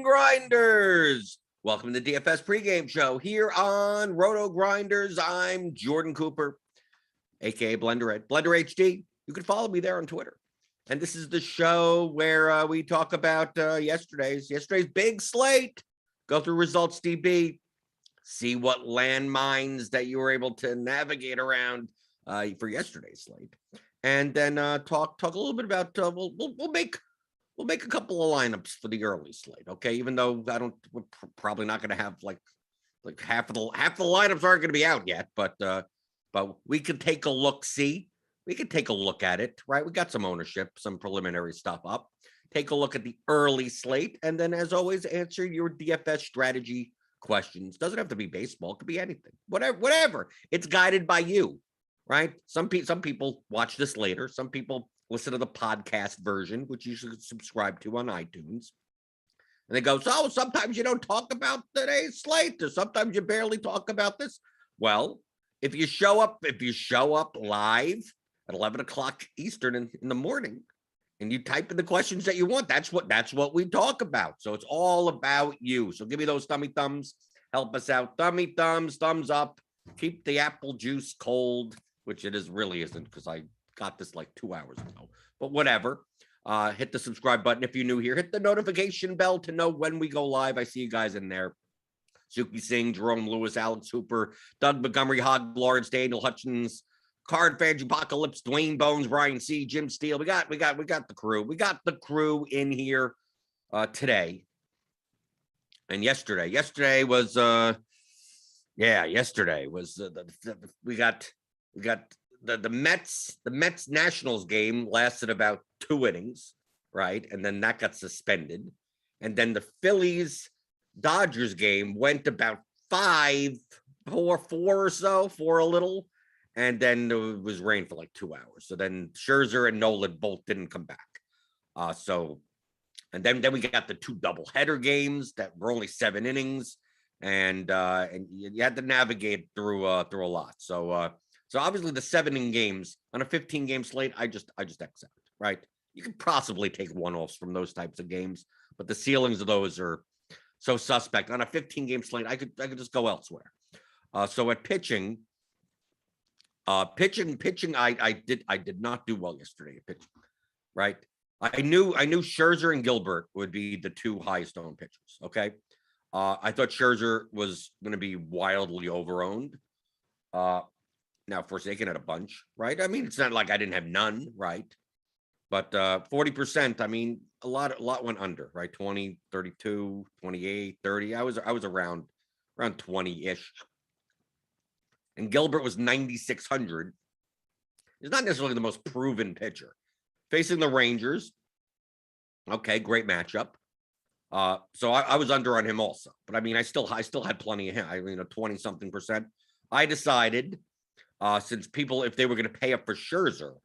Grinders. Welcome to the DFS pregame show here on RotoGrinders. I'm Jordan Cooper, aka Blender Ed, Blender HD. You can follow me there on Twitter. And this is the show where we talk about yesterday's big slate, go through results DB, see what landmines that you were able to navigate around for yesterday's slate, and then talk a little bit about we'll make a couple of lineups for the early slate, okay? Even though we're probably not going to have like half of the lineups aren't going to be out yet, but we could take a look. We could take a look at it, right? We got some ownership, some preliminary stuff up. Take a look at the early slate, and then, as always, answer your DFS strategy questions. Doesn't have to be baseball; it could be anything, whatever. It's guided by you, right? Some people watch this later. Some people listen to the podcast version, which you should subscribe to on iTunes. And they go, so sometimes you don't talk about today's slate, or sometimes you barely talk about this. Well, if you show up live at 11 o'clock Eastern in the morning, and you type in the questions that you want, that's what we talk about. So it's all about you. So give me those thummy thumbs. Help us out. Thummy thumbs, thumbs up. Keep the apple juice cold, which it really isn't, because I got this like 2 hours ago, but whatever. Hit the subscribe button if you're new here. Hit the notification bell to know when we go live. I see you guys in there. Suki Singh, Jerome Lewis, Alex Hooper, Doug Montgomery, Hogg, Lawrence, Daniel Hutchins, Card Fans, Apocalypse, Dwayne Bones, Brian C, Jim Steele. We got the crew. We got the crew in here today. And yesterday was we got the Mets Nationals game lasted about 2 innings, right? And then that got suspended. And then the Phillies Dodgers game went about 4 or so, 4 a little. And then there was rain for like 2 hours. So then Scherzer and Nolan both didn't come back. And then we got the 2 doubleheader games that were only 7 innings. And you had to navigate through a lot. So obviously the 7-inning games on a 15-game slate, I just X out, right? You could possibly take one-offs from those types of games, but the ceilings of those are so suspect. On a 15-game slate, I could just go elsewhere. So at pitching, I did not do well yesterday at pitching, right? I knew Scherzer and Gilbert would be the 2 highest owned pitchers. Okay, I thought Scherzer was going to be wildly overowned. Now, Forsaken had a bunch, right? I mean, it's not like I didn't have none, right? But 40%, I mean, a lot went under, right? 20, 32, 28, 30. I was around 20-ish. And Gilbert was 9,600. He's not necessarily the most proven pitcher. Facing the Rangers, okay, great matchup. So I was under on him also. But I mean, I still had plenty of him. 20-something%. I decided, since people, if they were going to pay up for Scherzer,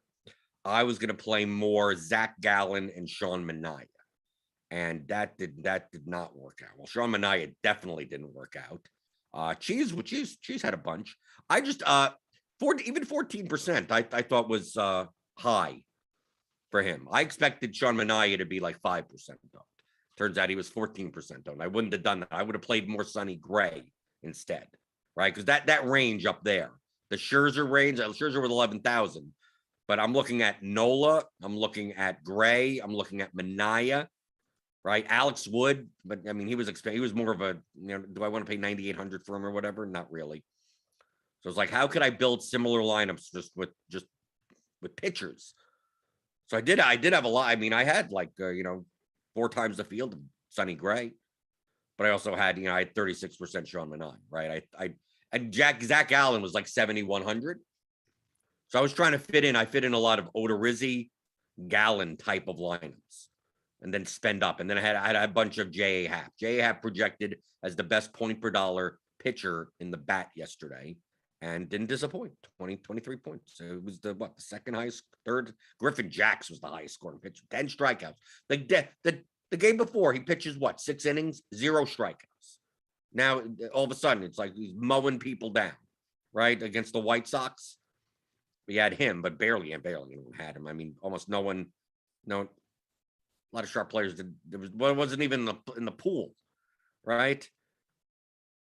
I was going to play more Zach Gallen and Sean Manaea. And that did not work out. Well, Sean Manaea definitely didn't work out. Cheese had a bunch. I just even 14% I thought was high for him. I expected Sean Manaea to be like 5% owned. Turns out he was 14% owned. I wouldn't have done that. I would have played more Sonny Gray instead, right? Because that range up there, the Scherzer range, Scherzer with 11,000. But I'm looking at Nola. I'm looking at Gray. I'm looking at Manaea, right? Alex Wood, but I mean, he was more of a, do I want to pay 9,800 for him or whatever? Not really. So it's like, how could I build similar lineups with pitchers? So I did have a lot. I mean, I had like 4 times the field of Sonny Gray, but I also had I had 36% Sean Manaea, right? And Zach Allen was like 7,100. So I was trying to I fit in a lot of Odorizzi, Gallen type of lineups, and then spend up. And then I had a bunch of J.A. Happ. J.A. Happ projected as the best point per dollar pitcher in the bat yesterday and didn't disappoint. 23 points. So it was the second highest, third. Griffin Jacks was the highest scoring pitcher, 10 strikeouts. The game before, he pitches 6 innings, 0 strikeouts. Now, all of a sudden, it's like he's mowing people down, right? Against the White Sox. We had him, but barely anyone had him. I mean, almost no one, a lot of sharp players did. Wasn't even in the pool, right?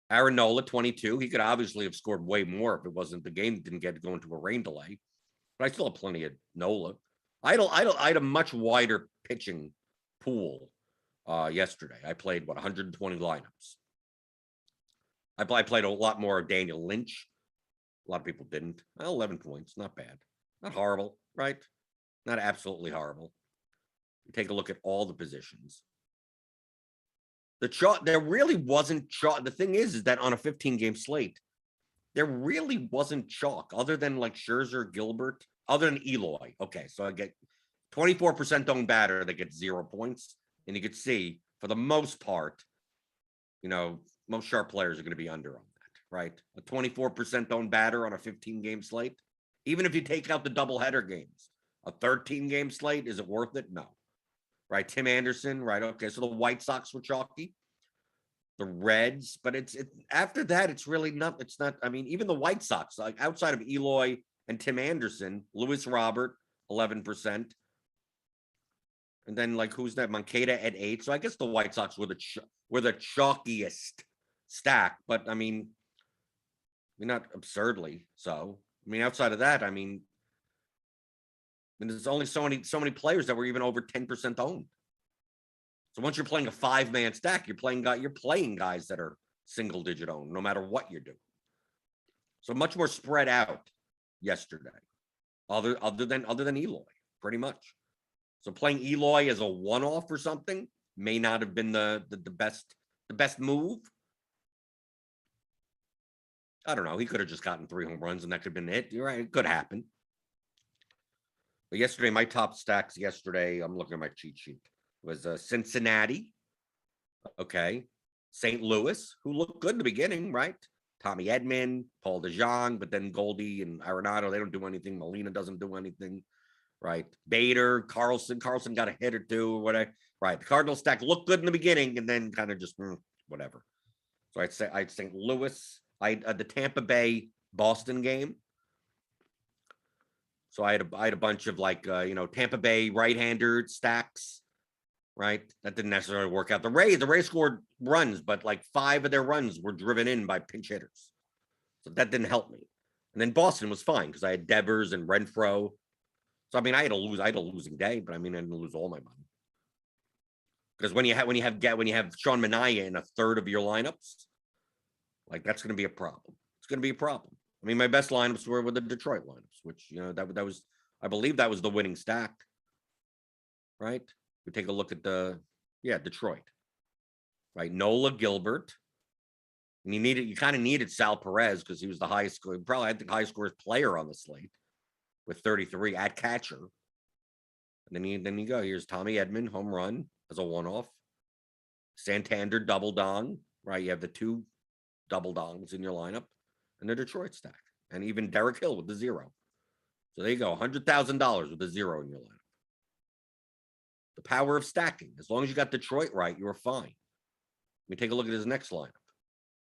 Aaron Nola, 22. He could obviously have scored way more if it wasn't the game didn't get to go into a rain delay. But I still have plenty of Nola. I had a much wider pitching pool yesterday. I played 120 lineups. I played a lot more of Daniel Lynch. A lot of people didn't. 11 points, not bad. Not horrible, right? Not absolutely horrible. You take a look at all the positions. The chalk, there really wasn't chalk. The thing is that on a 15-game slate, there really wasn't chalk other than like Scherzer, Gilbert, other than Eloy. Okay, so I get 24% owned batter that gets 0 points. And you could see, for the most part, most sharp players are going to be under on that, right? A 24% owned batter on a 15-game slate. Even if you take out the doubleheader games, a 13-game slate, is it worth it? No. Right, Tim Anderson, right? Okay, so the White Sox were chalky, the Reds, but it's after that, it's really not. It's not. I mean, even the White Sox, like outside of Eloy and Tim Anderson, Lewis Robert, 11%, and then like who's that? Moncada at 8. So I guess the White Sox were the chalkiest stack, but I mean, not absurdly so. I mean, outside of that, I mean, there's only so many players that were even over 10% owned. So once you're playing a 5-man stack, you're playing guys that are single digit owned, no matter what you're doing. So much more spread out yesterday, other than Eloy, pretty much. So playing Eloy as a one-off or something may not have been the best move. I don't know. He could have just gotten 3 home runs and that could have been it. You're right. It could happen. But yesterday, my top stacks yesterday, I'm looking at my cheat sheet, was Cincinnati, okay, St. Louis, who looked good in the beginning, right? Tommy Edman, Paul DeJong, but then Goldie and Arenado, they don't do anything. Molina doesn't do anything, right? Bader, Carlson got a hit or two or whatever, right? The Cardinal stack looked good in the beginning and then kind of just whatever. So I'd St. Louis, the Tampa Bay Boston game. So I had a bunch of Tampa Bay right-hander stacks, right? That didn't necessarily work out. The Rays scored runs, but like 5 of their runs were driven in by pinch hitters. So that didn't help me. And then Boston was fine because I had Devers and Renfroe. So I mean, I had a losing day, but I mean, I didn't lose all my money. Because when you have Sean Manaea in a third of your lineups, like that's going to be a problem. It's going to be a problem. I mean, my best lineups were with the Detroit lineups, which, that was, I believe that was the winning stack, right? We take a look at Detroit, right? Nola, Gilbert. And you kind of needed Sal Perez because he was the highest score, probably had the highest scoring player on the slate with 33 at catcher. And then you go, here's Tommy Edman, home run as a one-off. Santander, double dong, right? You have the 2 double dongs in your lineup. And the Detroit stack, and even Derek Hill with the 0. So there you go, $100,000 with a 0 in your lineup. The power of stacking. As long as you got Detroit right, you're fine. Let me take a look at his next lineup.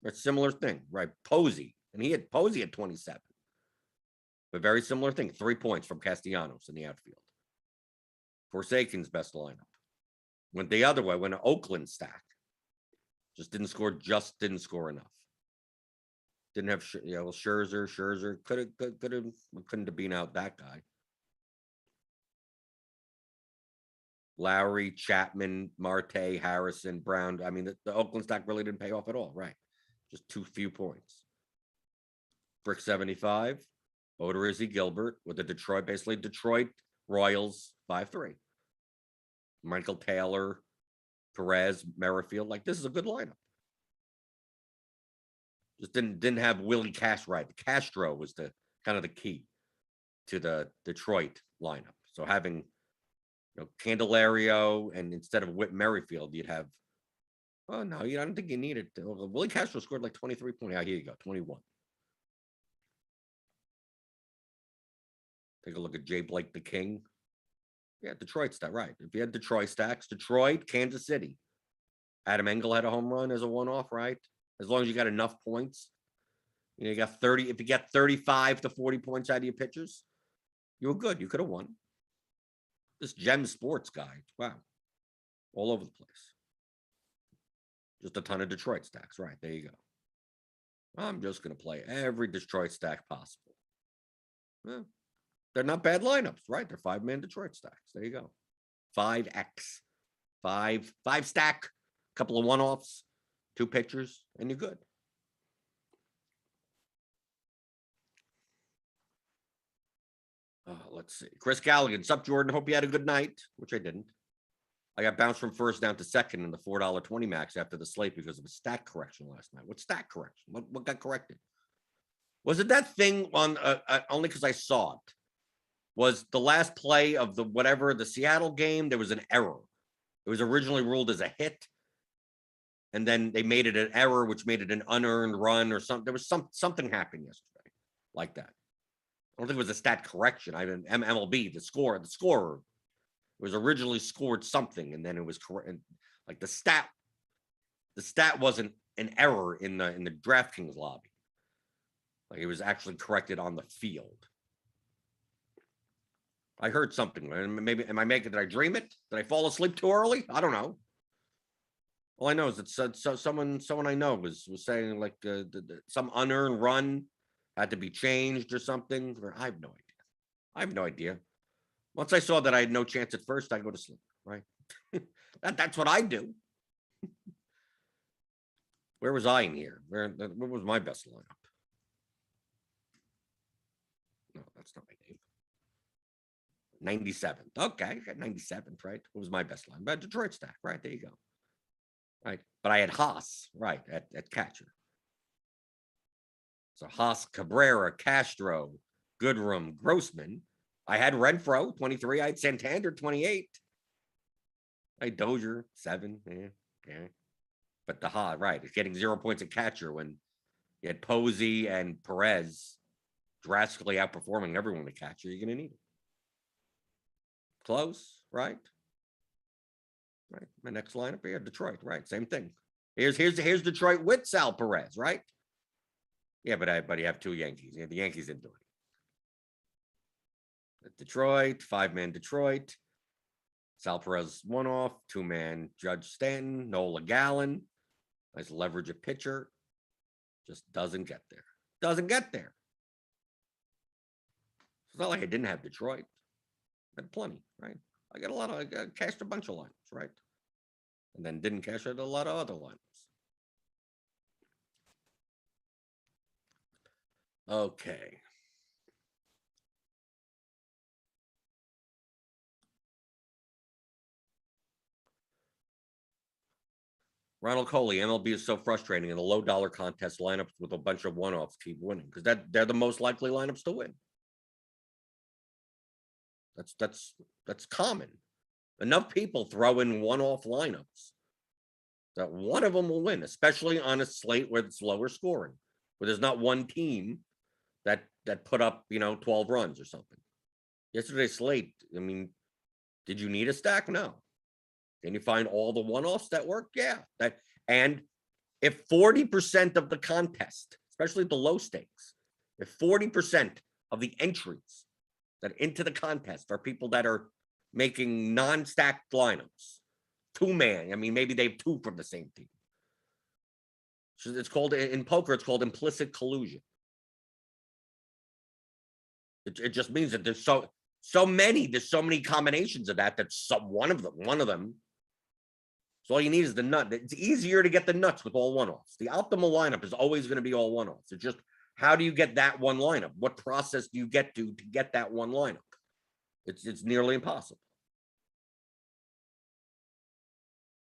A similar thing, right? Posey, and he had Posey at 27. But very similar thing, 3 points from Castellanos in the outfield. Forsaken's best lineup. Went the other way, went an Oakland stack. Just didn't score enough. Didn't have, Scherzer couldn't have been out that guy. Lowry, Chapman, Marte, Harrison, Brown. I mean, the Oakland stack really didn't pay off at all, right? Just too few points. Brick 75, Odorizzi, Gilbert with the Detroit Royals 5-3. Michael Taylor, Perez, Merrifield. Like, this is a good lineup. Just didn't have Willie Cash right. Castro was the kind of the key. to the Detroit lineup. So having Candelario and instead of Whit Merrifield, you'd have. Oh no, I don't think you need it. Willie Castro scored like 23 points. Here you go, 21. Take a look at Jay Blake, the King. Yeah, Detroit stack, right. If you had Detroit stacks, Detroit, Kansas City. Adam Engel had a home run as a one-off, right? As long as you got enough points. You got 30. If you get 35 to 40 points out of your pitchers, you were good. You could have won. This Gem Sports guy, wow. All over the place. Just a ton of Detroit stacks, right? There you go. I'm just going to play every Detroit stack possible. Well, they're not bad lineups, right? They're 5-man Detroit stacks. There you go. 5x. 5 stack, couple of one-offs, 2 pitchers, and you're good. Let's see. Chris Galligan. Sup, Jordan? Hope you had a good night, which I didn't. I got bounced from first down to second in the $4.20 max after the slate because of a stat correction last night. What stat correction? What got corrected? Was it that thing on only because I saw it? Was the last play of the Seattle game, there was an error. It was originally ruled as a hit. And then they made it an error, which made it an unearned run or something. There was something happened yesterday like that. I don't think it was a stat correction. I mean, MLB, the scorer was originally scored something, and then it was correct. Like the stat wasn't an error in the DraftKings lobby. Like it was actually corrected on the field. I heard something. Maybe did I dream it? Did I fall asleep too early? I don't know. All I know is that someone I know was saying like some unearned run had to be changed or something. I have no idea. Once I saw that I had no chance at first, I go to sleep, right? That's what I do. Where was I in here? Where was my best lineup? No, that's not my name. 97th. Okay, I got 97th, right? What was my best line? But Detroit stack, right? There you go. Right. But I had Haas, right, at catcher. So Haas, Cabrera, Castro, Goodrum, Grossman. I had Renfro, 23. I had Santander, 28. I had Dozier, 7. Yeah. But the Haas, right, it's getting 0 points at catcher when you had Posey and Perez drastically outperforming everyone at catcher. You're going to need it. Close, right? Right. My next lineup here, Detroit, right? Same thing. Here's Detroit with Sal Perez, right? Yeah, but you have 2 Yankees. Yeah, the Yankees didn't do it. Detroit, 5-man Detroit. Sal Perez 1-off, 2-man Judge Stanton, Nola Gallen. Nice leverage a pitcher. Just doesn't get there. It's not like I didn't have Detroit. I had plenty, right? I cashed a bunch of lineups, right? And then didn't cash out a lot of other lineups. Okay. Ronald Coley, MLB is so frustrating, and the low dollar contest lineups with a bunch of one-offs keep winning because they're the most likely lineups to win. That's common. Enough people throw in one-off lineups that one of them will win, especially on a slate where it's lower scoring, where there's not one team that put up 12 runs or something. Yesterday's slate, I mean, did you need a stack? No. Can you find all the one-offs that work? Yeah. And if 40% of the contest, especially the low stakes, if 40% of the entries that into the contest are people that are making non-stacked lineups, 2-man, I mean, maybe they have 2 from the same team. So it's called, in poker, it's called implicit collusion. It just means that there's so many combinations of that's one of them. So all you need is the nut. It's easier to get the nuts with all one-offs. The optimal lineup is always going to be all one-offs. It's just, how do you get that one lineup? What process do you get to get that one lineup? It's nearly impossible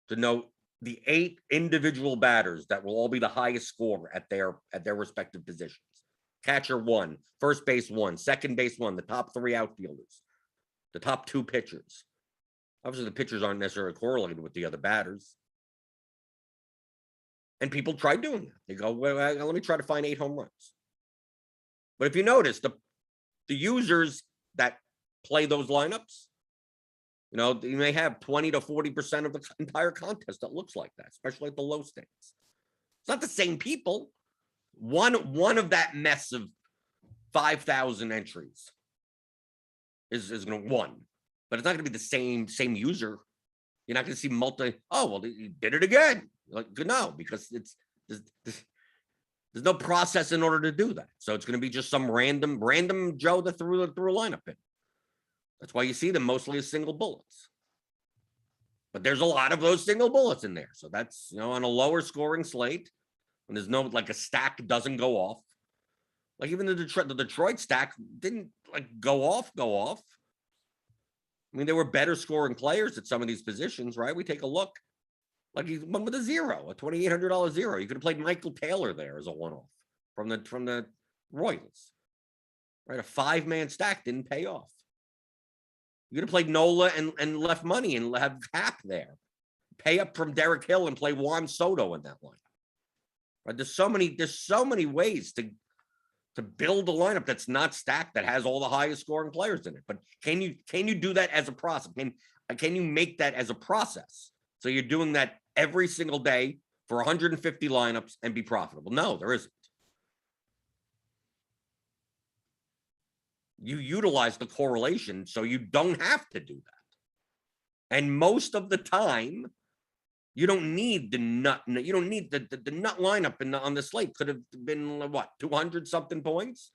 to know the 8 individual batters that will all be the highest score at their respective positions. Catcher 1, first base 1, second base 1, the top 3 outfielders, the top 2 pitchers. Obviously, the pitchers aren't necessarily correlated with the other batters. And people try doing that. They go, well, let me try to find 8 home runs. But if you notice, the users that play those lineups, you may have 20 to 40% of the entire contest that looks like that, especially at the low stakes. It's not the same people. One of that mess of 5,000 entries is going to win, but it's not going to be the same user. You're not going to see oh, well, he did it again. Like, no, because there's no process in order to do that. So it's going to be just some random Joe that threw a lineup in. That's why you see them mostly as single bullets. But there's a lot of those single bullets in there. So that's, on a lower scoring slate, when there's no, like, a stack doesn't go off. Like, even the Detroit stack didn't, like, go off. I mean, there were better scoring players at some of these positions, right? We take a look. Like, he went with a zero, a $2,800 zero. You could have played Michael Taylor there as a one-off from the Royals. Right? A 5-man stack didn't pay off. You could have played Nola and left money and have Hap there. Pay up from Derek Hill and play Juan Soto in that lineup. Right? There's so many ways to build a lineup that's not stacked, that has all the highest scoring players in it. But can you do that as a process? Can you make that as a process? So you're doing that every single day for 150 lineups and be profitable? No, there isn't. You utilize the correlation so you don't have to do that. And most of the time, you don't need the nut. You don't need the nut lineup on the slate. Could have been, what, 200 something points,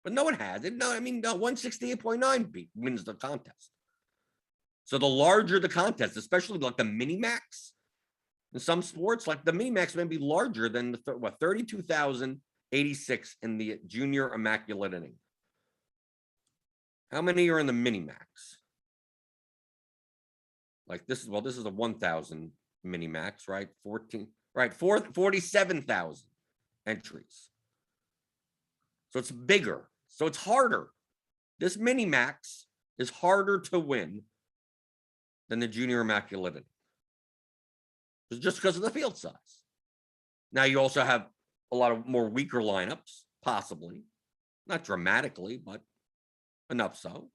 but no one has it. No, I mean, 168.9 wins the contest. So the larger the contest, especially like the mini max in some sports, like the mini max may be larger than 32,086 in the junior immaculate inning. How many are in the mini max? Like this is a 1,000 mini max, right? 47,000 entries. So it's bigger. So it's harder. This mini max is harder to win than the junior immaculate inning. It's just because of the field size. Now you also have a lot of more weaker lineups, possibly. Not dramatically, but enough so.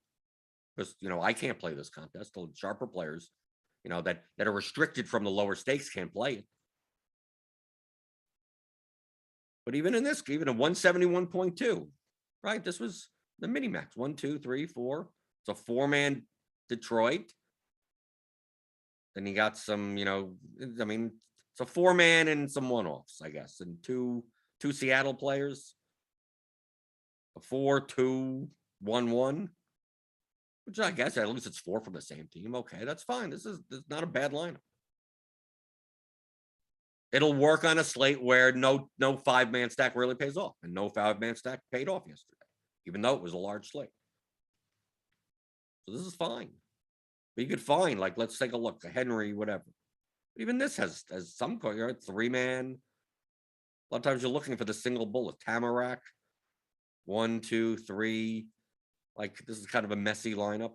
Because, I can't play this contest. The sharper players, that are restricted from the lower stakes can't play it. But even in this, even a 171.2, right? This was the mini max. 1, 2, 3, 4. It's a 4-man Detroit. Then you got some, I mean, it's a 4-man and some one-offs, I guess, and two Seattle players. A 4-2-1-1, which I guess at least it's 4 from the same team. Okay, that's fine. This is not a bad lineup. It'll work on a slate where no 5-man stack really pays off, and no 5-man stack paid off yesterday, even though it was a large slate. So this is fine. But you could find, like, let's take a look, a Henry, whatever. But even this has some 3-man. A lot of times you're looking for the single bullet. Tamarack, 1, 2, 3. Like, this is kind of a messy lineup.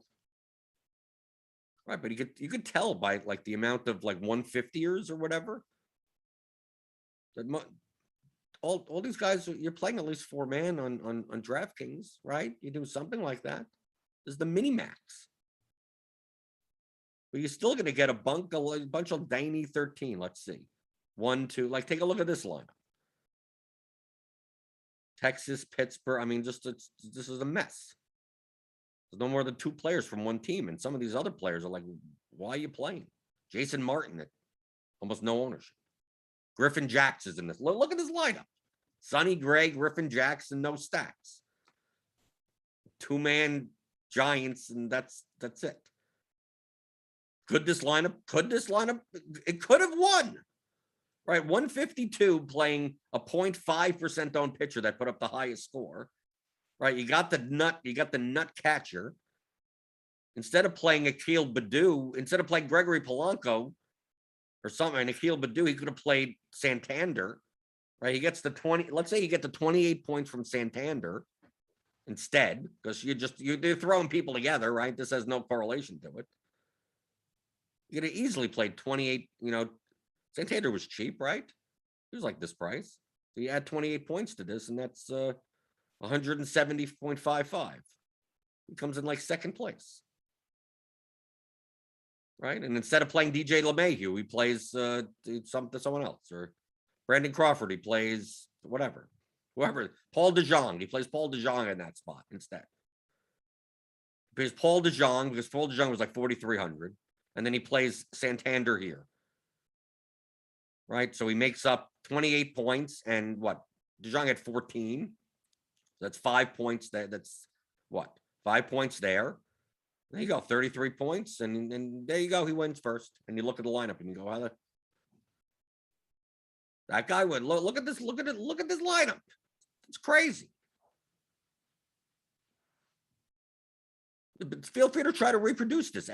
Right, but you could tell by, like, the amount of, like, 150ers or whatever. That all these guys, you're playing at least 4-man on DraftKings, right? You do something like that. This is the mini max. But you're still going to get a bunch of Danny 13. Let's see. 1, 2. Like, take a look at this lineup. Texas, Pittsburgh. I mean, this is a mess. There's no more than 2 players from one team. And some of these other players are like, why are you playing? Jason Martin at almost no ownership. Griffin Jacks is in this. Look at this lineup. Sonny Gray, Griffin Jacks, and no stacks. 2-man Giants, and that's it. Could this lineup, it could have won, right? 152 playing a 0.5% owned pitcher that put up the highest score, right? You got the nut catcher. Instead of playing Akil Baddoo, instead of playing Gregory Polanco or something, and Akil Baddoo, he could have played Santander right? He gets the 20. Let's say you get the 28 points from Santander instead, because you're throwing people together, right? This has no correlation to it. You could have easily played 28. Santander was cheap, right? He was like this price. So you add 28 points to this, and that's 170.55. He comes in like second place. Right? And instead of playing DJ LeMahieu, he plays someone else. Or Brandon Crawford, he plays whatever. Whoever. Paul DeJong, he plays Paul DeJong in that spot instead. Because Paul DeJong was like 4,300. And then he plays Santander here. Right? So he makes up 28 points. And what? DeJong had 14. That's 5 points. That's what? 5 points there. There you go, 33 points, and there you go. He wins first. And you look at the lineup and you go, that guy would look at this. Look at this lineup. It's crazy. But feel free to try to reproduce this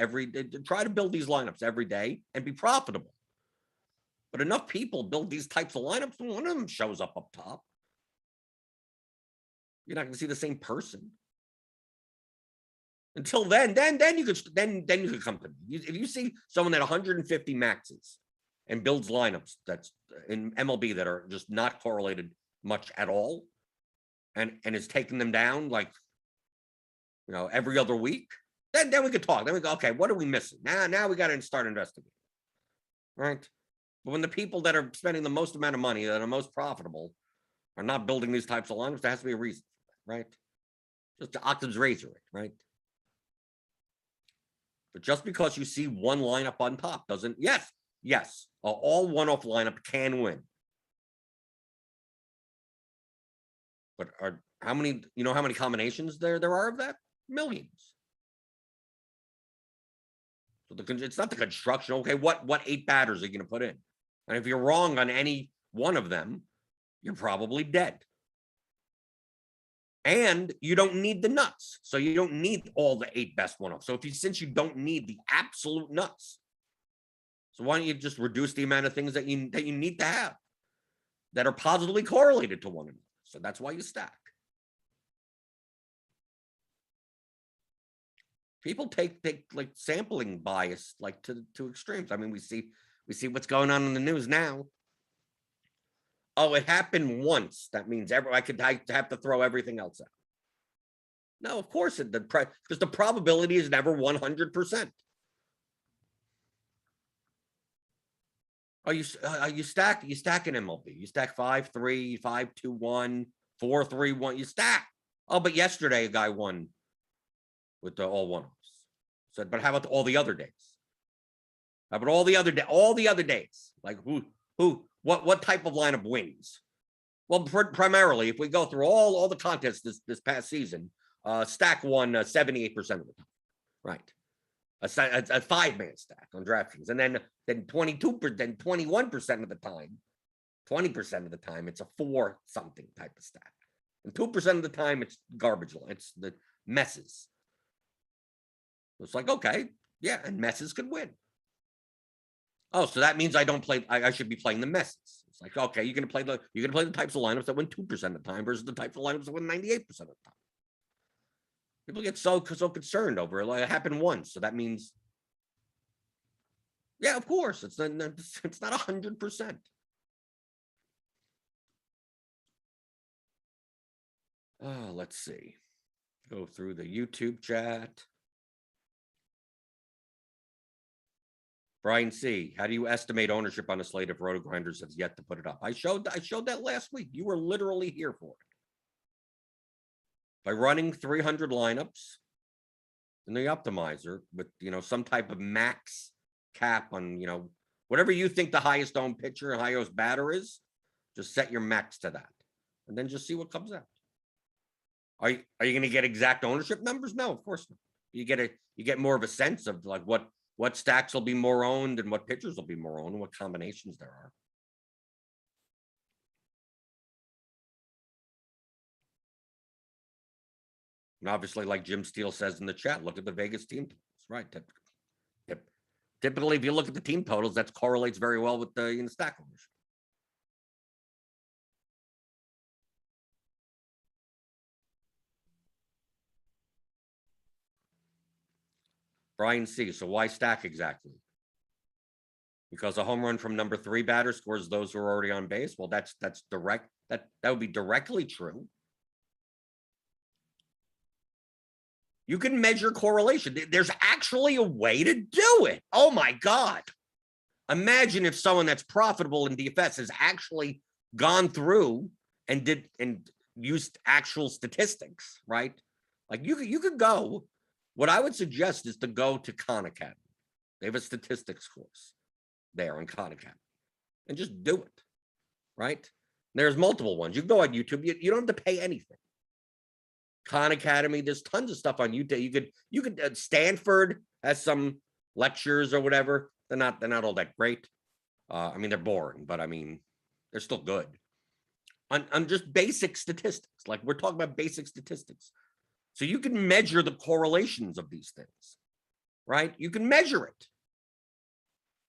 try to build these lineups every day and be profitable. But enough people build these types of lineups, one of them shows up top. You're not going to see the same person. Until then you could come to me. If you see someone at 150 maxes and builds lineups that's in MLB that are just not correlated much at all, and is taking them down like every other week, then we could talk. Then we go, okay, what are we missing? Now we got to start investigating. Right? But when the people that are spending the most amount of money, that are most profitable, are not building these types of lineups, there has to be a reason, right? Just the Occam's razor, right? But just because you see one lineup on top doesn't, yes, all one-off lineup can win. But how many combinations there are of that? Millions. So it's not the construction. Okay, what 8 batters are you going to put in? And if you're wrong on any one of them, you're probably dead. And you don't need the nuts. So you don't need all the 8 best one-offs. So since you don't need the absolute nuts, so why don't you just reduce the amount of things that you need to have that are positively correlated to one another? So that's why you stack. People take like sampling bias like to extremes. I mean, we see what's going on in the news now. Oh, it happened once. That means I have to throw everything else out. No, of course because the probability is never 100%. Oh, you stack in MLB. You stack 5-3, 5-2-1, 4-3-1. You stack. Oh, but yesterday a guy won with the all one-offs. So, but how about all the other days? How about all the other days? Like what type of lineup wins? Well, primarily, if we go through all the contests this past season, stack won 78% of the time, right? A 5-man stack on Draftkings, and then 21% of the time, 20% of the time, it's a 4-something type of stack, and 2% of the time it's garbage. It's the messes. It's like, okay, yeah, and messes could win. Oh, so that means I don't play. I should be playing the messes. It's like, okay, you're gonna play the types of lineups that win 2% of the time versus the types of lineups that win 98% of the time. People get so concerned over it. Like, it happened once, so that means, yeah, of course, it's not 100%. Oh, let's see. Go through the YouTube chat. Brian C., how do you estimate ownership on a slate if RotoGrinders has yet to put it up? I showed that last week. You were literally here for it. By running 300 lineups in the optimizer with, some type of max cap on, whatever you think the highest owned pitcher and highest batter is, just set your max to that and then just see what comes out. Are you going to get exact ownership numbers? No, of course not. You get more of a sense of like what stacks will be more owned and what pitchers will be more owned and what combinations there are. And obviously, like Jim Steele says in the chat, look at the Vegas team totals, right? Typically, if you look at the team totals, that correlates very well with the stack ownership. Brian C. So why stack exactly? Because a home run from number 3 batter scores those who are already on base. Well, that's direct. That would be directly true. You can measure correlation. There's actually a way to do it. Oh my God. Imagine if someone that's profitable in DFS has actually gone through and used actual statistics, right? Like you could go. What I would suggest is to go to Khan Academy. They have a statistics course there on Khan Academy, and just do it, right? There's multiple ones. You can go on YouTube. You don't have to pay anything. Khan Academy. There's tons of stuff on YouTube. You could Stanford has some lectures or whatever. They're not all that great. I mean, they're boring, but I mean, they're still good. On just basic statistics. Like we're talking about basic statistics. So you can measure the correlations of these things, right? You can measure it.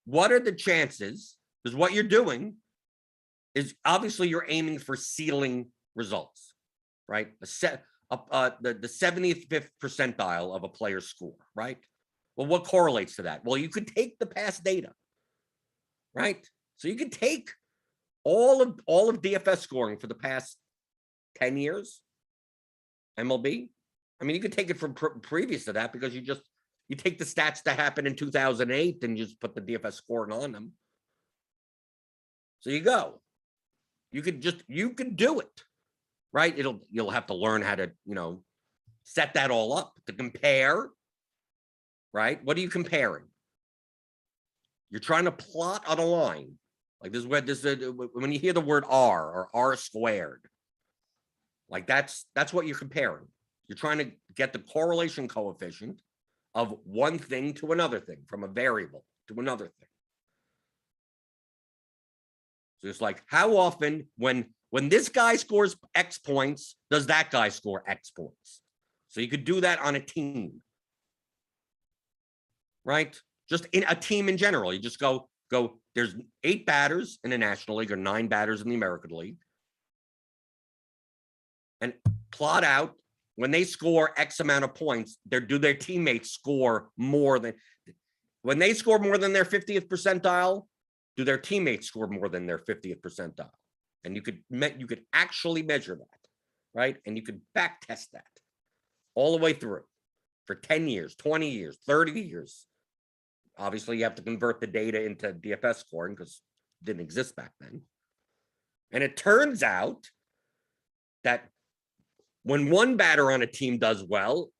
What are the chances? Because what you're doing is obviously you're aiming for ceiling results, right? The 75th percentile of a player's score, right? Well, what correlates to that? Well, you could take the past data, right? So you could take all of DFS scoring for the past 10 years, MLB. I mean, you could take it from previous to that because you take the stats that happened in 2008 and you just put the DFS scoring on them. So you go. You could do it, right? You'll have to learn how to, set that all up to compare, right? What are you comparing? You're trying to plot on a line. Like this is when you hear the word R or R squared, like that's what you're comparing. You're trying to get the correlation coefficient of one thing to another thing, from a variable to another thing. So it's like, how often when this guy scores X points, does that guy score X points? So you could do that on a team, right? Just in a team in general. You just go, there's 8 batters in the National League or 9 batters in the American League. And plot out when they score X amount of points, do their teammates score more than, when they score more than their 50th percentile, do their teammates score more than their 50th percentile? And you could actually measure that, right? And you could back test that all the way through for 10 years, 20 years, 30 years. Obviously, you have to convert the data into DFS scoring because it didn't exist back then. And it turns out that when one batter on a team does well,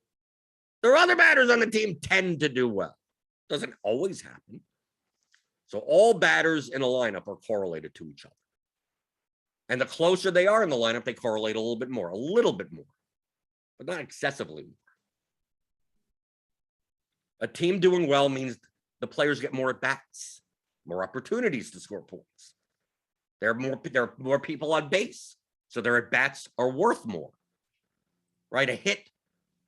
their other batters on the team tend to do well. Doesn't always happen. So all batters in a lineup are correlated to each other. And the closer they are in the lineup, they correlate a little bit more, but not excessively more. A team doing well means the players get more at-bats, more opportunities to score points. There are more people on base, so their at-bats are worth more. Right? A hit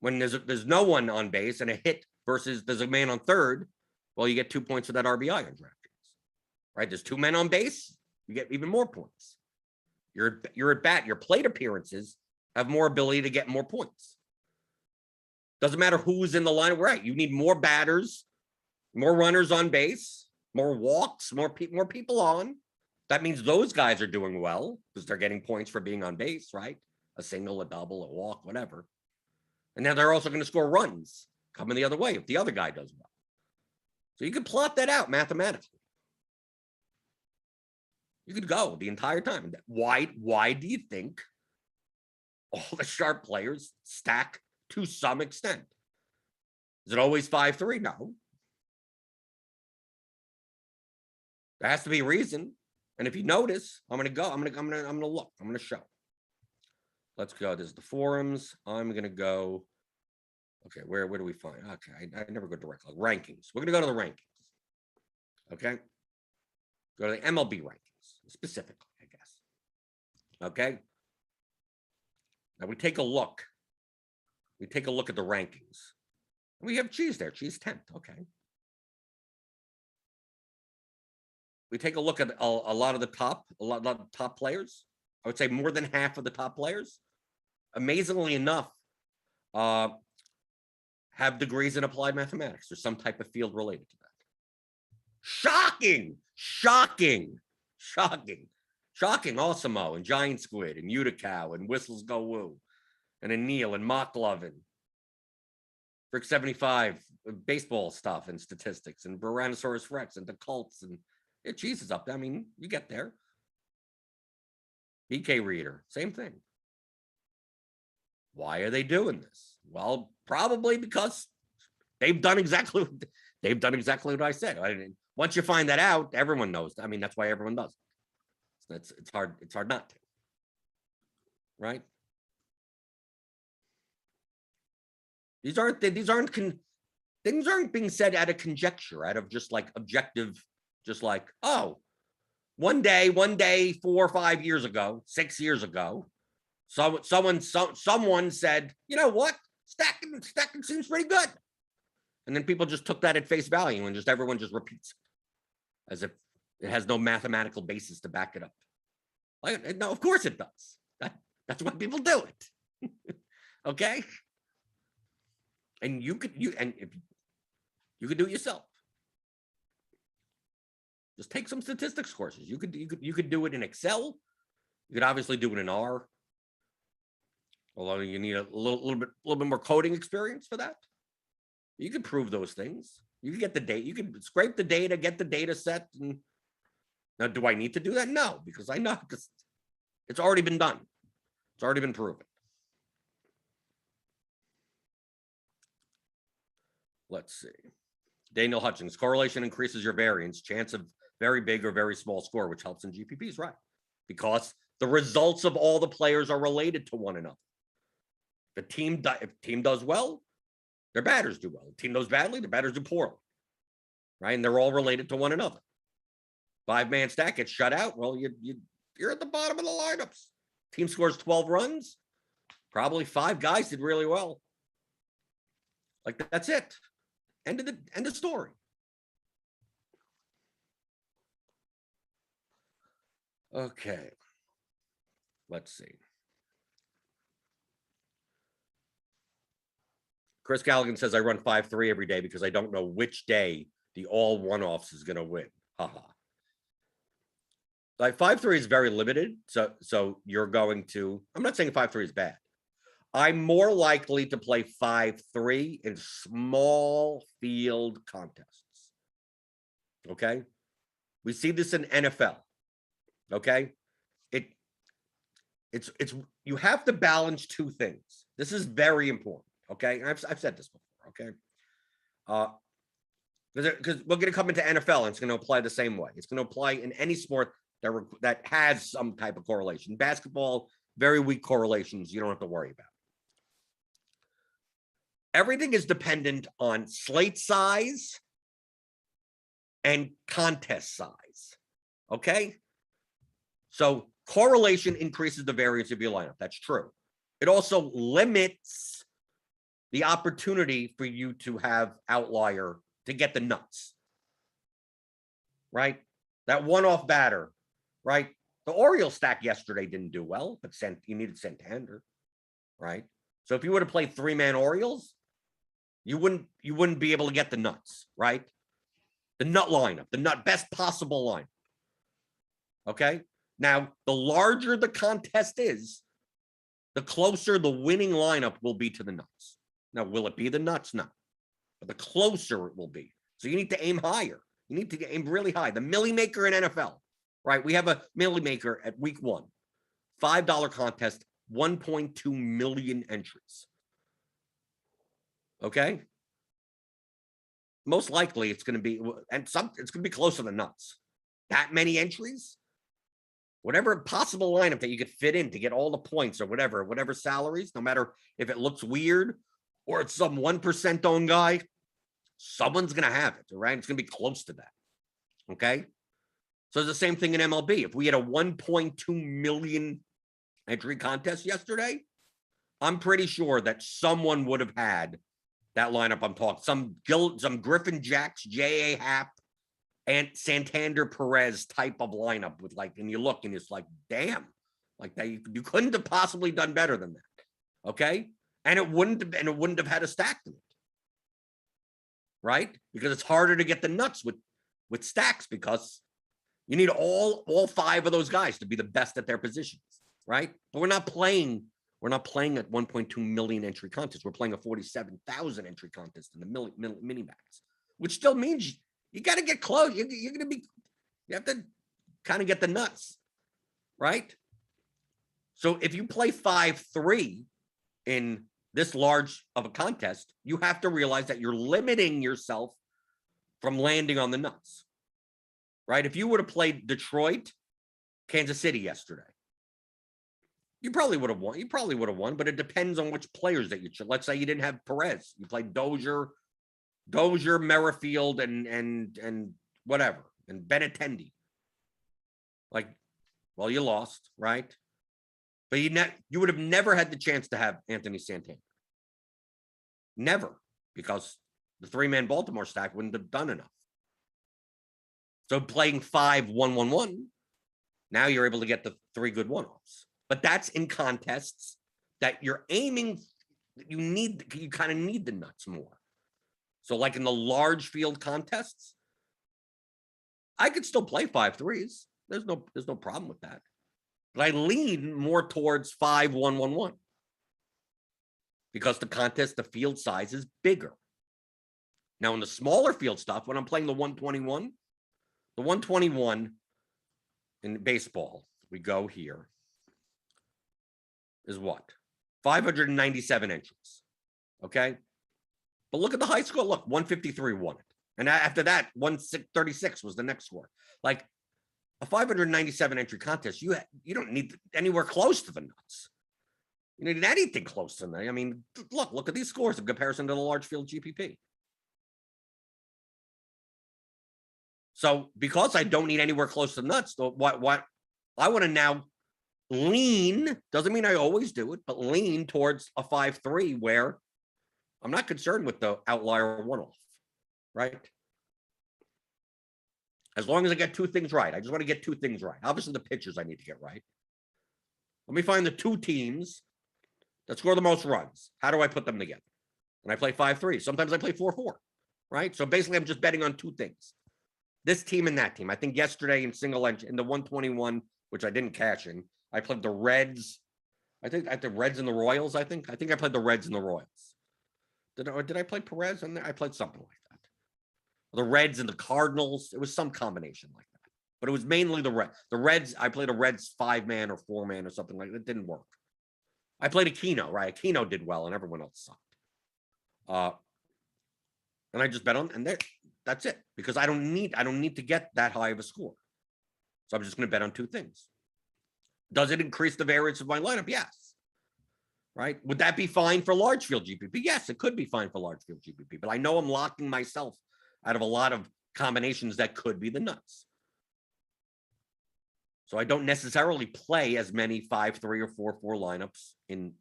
when there's no one on base, and a hit versus there's a man on third, well, you get 2 points for that RBI on DraftKings. Right? There's 2 men on base, you get even more points. Your at-bat, your plate appearances have more ability to get more points. Doesn't matter who's in the line, right? You need more batters, more runners on base, more walks, more people on. That means those guys are doing well because they're getting points for being on base, right? A single, a double, a walk, whatever. And now they're also going to score runs coming the other way if the other guy does well. So you can plot that out mathematically. You could go the entire time. Why do you think all the sharp players stack to some extent? Is it always 5-3? No. There has to be a reason. And if you notice, I'm going to look. I'm going to show. Let's go. There's the forums. I'm going to go. Okay, where do we find? Okay, I never go directly. Rankings. We're going to go to the rankings. Okay. Go to the MLB rankings, specifically, I guess. Okay. Now we take a look. We take a look at the rankings. We have Cheese there. Cheese 10th. Okay. We take a look at a lot of the top players. I would say more than half of the top players. Amazingly enough, have have degrees in applied mathematics or some type of field related to that. Shocking, shocking, shocking, shocking. Osimo and Giant Squid and Uticow and Whistles Go Woo and Anil and Mock Lovin. Brick 75, baseball stuff and statistics and Tyrannosaurus Rex and the Colts and Jesus up there. I mean, you get there. BK Reader, same thing. Why are they doing this? Well, probably because they've done exactly what I said. Once you find that out, everyone knows. I mean, that's why everyone does. It's hard not to. Right? Things aren't being said out of conjecture, out of just like objective, just like, oh, one day, 4 or 5 years ago, 6 years ago, someone said, you know what? Stacking seems pretty good. And then people just took that at face value and everyone just repeats it as if it has no mathematical basis to back it up. Like, no, of course it does. That's why people do it. Okay? And you could do it yourself. Just take some statistics courses. You could do it in Excel. You could obviously do it in R. Although you need a little bit more coding experience for that. You can prove those things. You can get the data. You can scrape the data, get the data set. And now, do I need to do that? No, because I know it's already been done. It's already been proven. Let's see. Daniel Hutchins, correlation increases your variance, chance of very big or very small score, which helps in GPPs, right? Because the results of all the players are related to one another. If team does well, their batters do well. If team does badly, the batters do poorly, right? And they're all related to one another. 5-man stack gets shut out. Well, you're at the bottom of the lineups. Team scores 12 runs. Probably 5 guys did really well. Like, that's it. End of story. Okay. Let's see. Chris Galligan says, I run 5-3 every day because I don't know which day the all one-offs is going to win. Haha. Like 5-3 is very limited. So you're going to, I'm not saying 5-3 is bad. I'm more likely to play 5-3 in small field contests. Okay. We see this in NFL. Okay. It's you have to balance two things. This is very important. Okay. And I've said this before. Okay. Because we're going to come into NFL and it's going to apply the same way. It's going to apply in any sport that has some type of correlation. Basketball, very weak correlations. You don't have to worry about. Everything is dependent on slate size and contest size. Okay. So correlation increases the variance of your lineup. That's true. It also limits the opportunity for you to have outlier to get the nuts. Right? That one-off batter, right? The Orioles stack yesterday didn't do well, but you needed Santander, right? So if you were to play 3-man Orioles, you wouldn't be able to get the nuts, right? The nut lineup, the best possible lineup. Okay? Now, the larger the contest is, the closer the winning lineup will be to the nuts. Now, will it be the nuts? No. But the closer it will be. So you need to aim higher. You need to aim really high. The Millie Maker in NFL, right? We have a Millie Maker at week 1. $5 contest, 1.2 million entries. Okay? Most likely it's going to be, it's going to be close to the nuts. That many entries? Whatever possible lineup that you could fit in to get all the points or whatever salaries, no matter if it looks weird or it's some 1% owned guy, someone's going to have it, right? It's going to be close to that. Okay? So it's the same thing in MLB. If we had a 1.2 million entry contest yesterday, I'm pretty sure that someone would have had that lineup I'm talking. Some Griffin Jacks, J.A. Happ, and Santander Perez type of lineup with and you look and it's like, damn, like that you couldn't have possibly done better than that. Okay. And it wouldn't have had a stack in it. right? Because it's harder to get the nuts with stacks because you need all 5 of those guys to be the best at their positions, right? But we're not playing at 1.2 million entry contest. We're playing a 47,000 entry contest in the mini max, which still means you got to get close. You have to kind of get the nuts, right? So if you play 5-3 in this large of a contest, you have to realize that you're limiting yourself from landing on the nuts, right? If you would have played Detroit, Kansas City yesterday, you probably would have won. But it depends on which players that you chose. Let's say you didn't have Perez. You played Dozier, Merrifield, and whatever, and Benintendi. Like, well, you lost, right? But you would have never had the chance to have Anthony Santana. Never, because the 3-man Baltimore stack wouldn't have done enough. So playing 5-1-1-1, now you're able to get the 3 good one-offs. But that's in contests that you're aiming, you kind of need the nuts more. So like in the large field contests, I could still play 5-3s. There's no problem with that. But I lean more towards 5-1-1-1 because the field size is bigger. Now, in the smaller field stuff, when I'm playing the 121 in baseball, we go here, is what? 597 entries. Okay? But look at the high score. Look, 153 won it. And after that, 136 was the next score. Like, a 597 entry contest, you don't need anywhere close to the nuts. You need anything close to that. I mean, look at these scores in comparison to the large field GPP. So because I don't need anywhere close to nuts, what I want to now lean, doesn't mean I always do it, but lean towards a 5-3 where I'm not concerned with the outlier one-off, right? As long as I get 2 things right. I just want to get 2 things right. Obviously, the pitchers I need to get right. Let me find the 2 teams that score the most runs. How do I put them together? And I play 5-3. Sometimes I play 4-4, right? So basically, I'm just betting on 2 things. This team and that team. I think yesterday in single entry, in the 121, which I didn't cash in, I played the Reds. I think the Reds and the Royals, I think. I think I played the Reds and the Royals. Did I play Perez in there? I played something like that. The Reds and the Cardinals. It was some combination like that. But it was mainly the Reds. The Reds, I played a Reds 5-man or 4-man or something like that. It didn't work. I played Aquino, right? Aquino did well and everyone else sucked. And I just bet on, and that's it. Because I don't need to get that high of a score. So I'm just going to bet on 2 things. Does it increase the variance of my lineup? Yes. Right? Would that be fine for large field GPP? Yes, it could be fine for large field GPP. But I know I'm locking myself out of a lot of combinations that could be the nuts. So I don't necessarily play as many 5-3 or 4-4 lineups in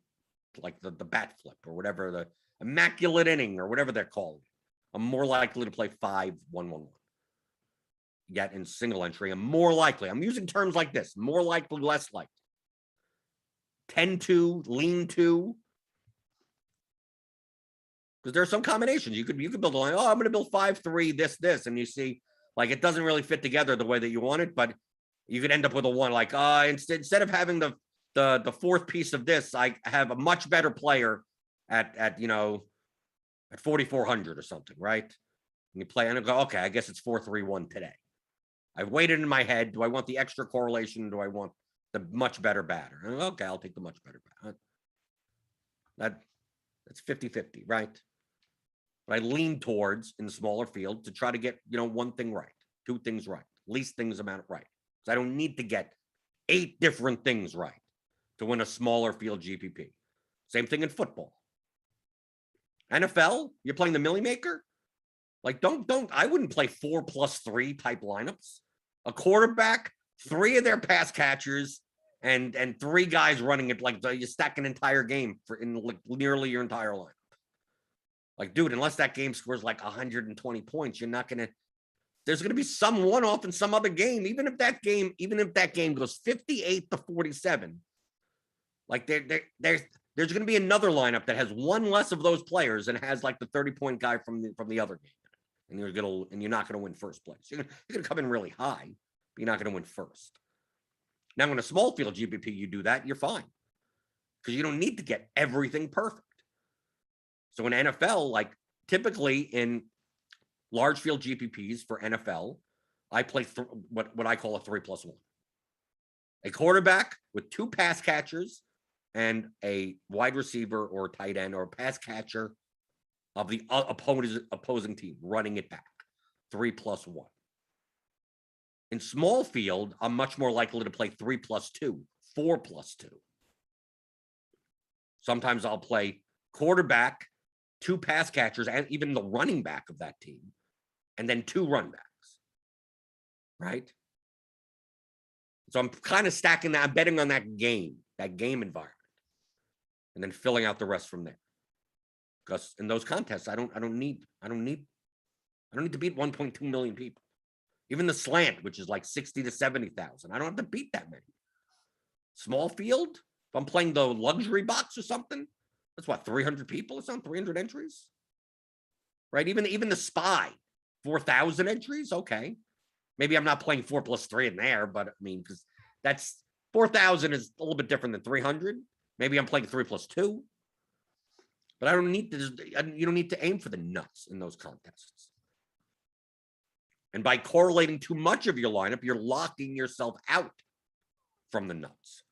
like the bat flip or whatever, the immaculate inning or whatever they're called. I'm more likely to play 5-1-1-1. Yet in single entry, I'm more likely. I'm using terms like this: more likely, less likely. 10-2, lean 2. Because there are some combinations. You could build a line. Oh, I'm going to build 5-3, this, and you see, like, it doesn't really fit together the way that you want it, but you could end up with a 1. Like, instead of having the 4th piece of this, I have a much better player at 4,400 or something, right? And you play and I go, okay, I guess it's 4-3-1 today. I've weighted in my head. Do I want the extra correlation? Do I want the much better batter? Okay, I'll take the much better batter. That's 50-50, right? But I lean towards in the smaller field to try to get, 1 thing right, 2 things right, least things amount right. So I don't need to get 8 different things right to win a smaller field GPP. Same thing in football. NFL, you're playing the Millie Maker? Like, I wouldn't play 4+3 type lineups. A quarterback, 3 of their pass catchers, and 3 guys running it. Like, you stack an entire game in nearly your entire lineup. Like, dude, unless that game scores like 120 points, you're not going to, there's going to be some one-off in some other game. Even if that game goes 58-47, like there's going to be another lineup that has 1 less of those players and has like the 30-point guy from the other game. and you're not gonna win first place. You're gonna come in really high, but you're not gonna win first. Now, in a small field GPP, you do that, you're fine, because you don't need to get everything perfect. So in NFL, like typically in large field GPPs for NFL, I play what I call a 3+1. A quarterback with 2 pass catchers and a wide receiver or tight end or pass catcher of the opposing team running it back. 3+1. In small field, I'm much more likely to play 3+2, 4+2. Sometimes I'll play quarterback, 2 pass catchers, and even the running back of that team, and then 2 run backs. Right? So I'm kind of stacking that. I'm betting on that game environment, and then filling out the rest from there. Because in those contests, I don't need to beat 1.2 million people. Even the slant, which is like 60 to 70,000, I don't have to beat that many. Small field, if I'm playing the luxury box or something, that's what, 300 people or something, 300 entries, right? Even the spy, 4,000 entries. Okay, maybe I'm not playing 4+3 in there, but I mean, because that's 4,000 is a little bit different than 300. Maybe I'm playing 3+2, but I don't need to. You don't need to aim for the nuts in those contests. And by correlating too much of your lineup, you're locking yourself out from the nuts.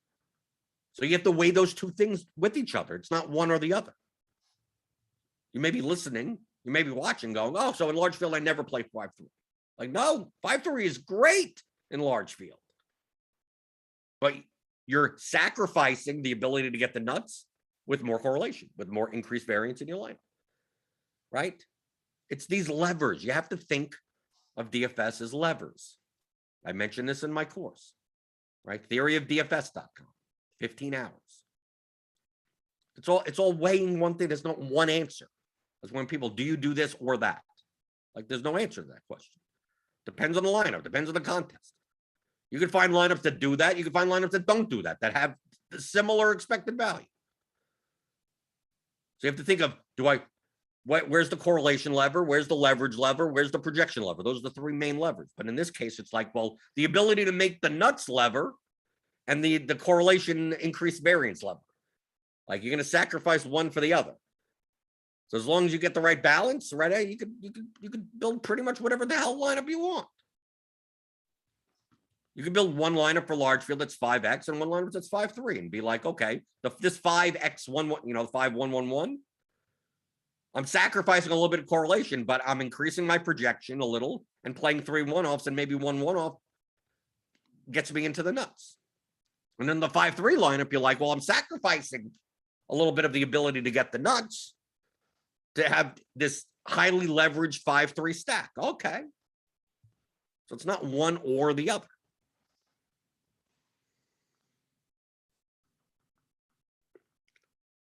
So you have to weigh those two things with each other. It's not one or the other. You may be listening, you may be watching, going, oh, so in large field, I never play 5-3. Like, no, 5-3 is great in large field. But you're sacrificing the ability to get the nuts with more correlation, with more increased variance in your lineup. Right? It's these levers. You have to think of DFS as levers. I mentioned this in my course, right? Theoryofdfs.com, 15 hours. It's all weighing one thing. There's not one answer. That's when people, do you do this or that? Like, there's no answer to that question. Depends on the lineup, depends on the contest. You can find lineups that do that. You can find lineups that don't do that have similar expected value. So you have to think of, where's the correlation lever? Where's the leverage lever? Where's the projection lever? Those are the 3 main levers. But in this case, it's like, well, the ability to make the nuts lever and the correlation increased variance lever. Like, you're going to sacrifice one for the other. So as long as you get the right balance, right, you could build pretty much whatever the hell lineup you want. You can build one lineup for large field that's 5x and one lineup that's 5-3 and be like, okay, this 5x1, 5-1-1-1. I'm sacrificing a little bit of correlation, but I'm increasing my projection a little and playing 3 1-offs, and maybe 1 1-off gets me into the nuts. And then the 5-3 lineup, you're like, well, I'm sacrificing a little bit of the ability to get the nuts to have this highly leveraged 5-3 stack. Okay. So it's not one or the other.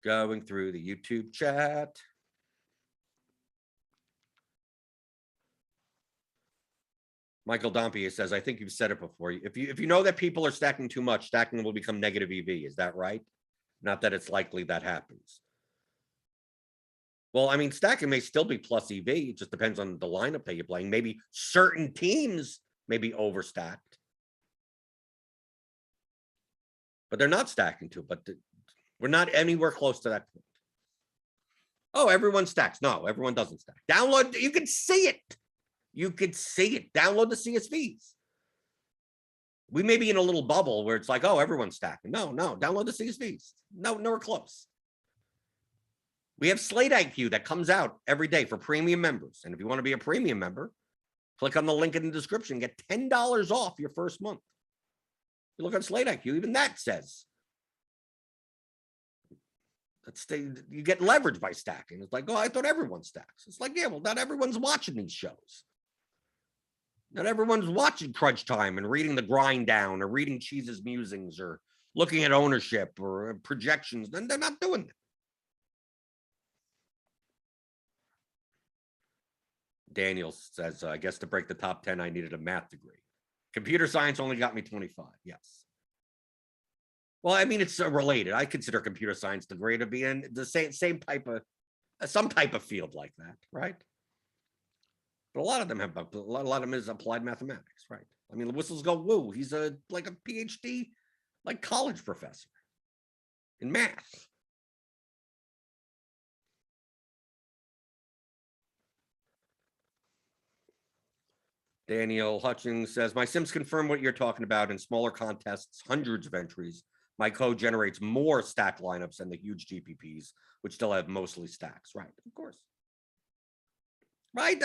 Going through the YouTube chat. Michael Dampier says, I think you've said it before. If you know that people are stacking too much, stacking will become negative EV. Is that right? Not that it's likely that happens. Well, I mean, stacking may still be plus EV. It just depends on the lineup that you're playing. Maybe certain teams may be overstacked. But they're not stacking too. But we're not anywhere close to that point. Oh, everyone stacks. No, everyone doesn't stack. Download, you can see it. You could see it. Download the CSVs. We may be in a little bubble where it's like, oh, everyone's stacking. No, download the CSVs. No, nowhere close. We have Slate IQ that comes out every day for premium members. And if you want to be a premium member, click on the link in the description. Get $10 off your first month. You look on Slate IQ, even that says you get leverage by stacking. It's like, oh, I thought everyone stacks. It's like, yeah, well, not everyone's watching these shows. Not everyone's watching Crunch Time and reading the grind down or reading Cheese's musings or looking at ownership or projections. Then they're not doing it. Daniel says, I guess to break the top 10, I needed a math degree. Computer science only got me 25. Yes. Well, I mean, it's related. I consider computer science degree to be in the same type of, some type of field like that, right? But a lot of them have, a lot of them is applied mathematics, right? I mean, the whistles go woo. He's like a PhD, like college professor in math. Daniel Hutchings says, my Sims confirm what you're talking about. In smaller contests, hundreds of entries, my code generates more stack lineups than the huge GPPs, which still have mostly stacks. Right, of course. Right?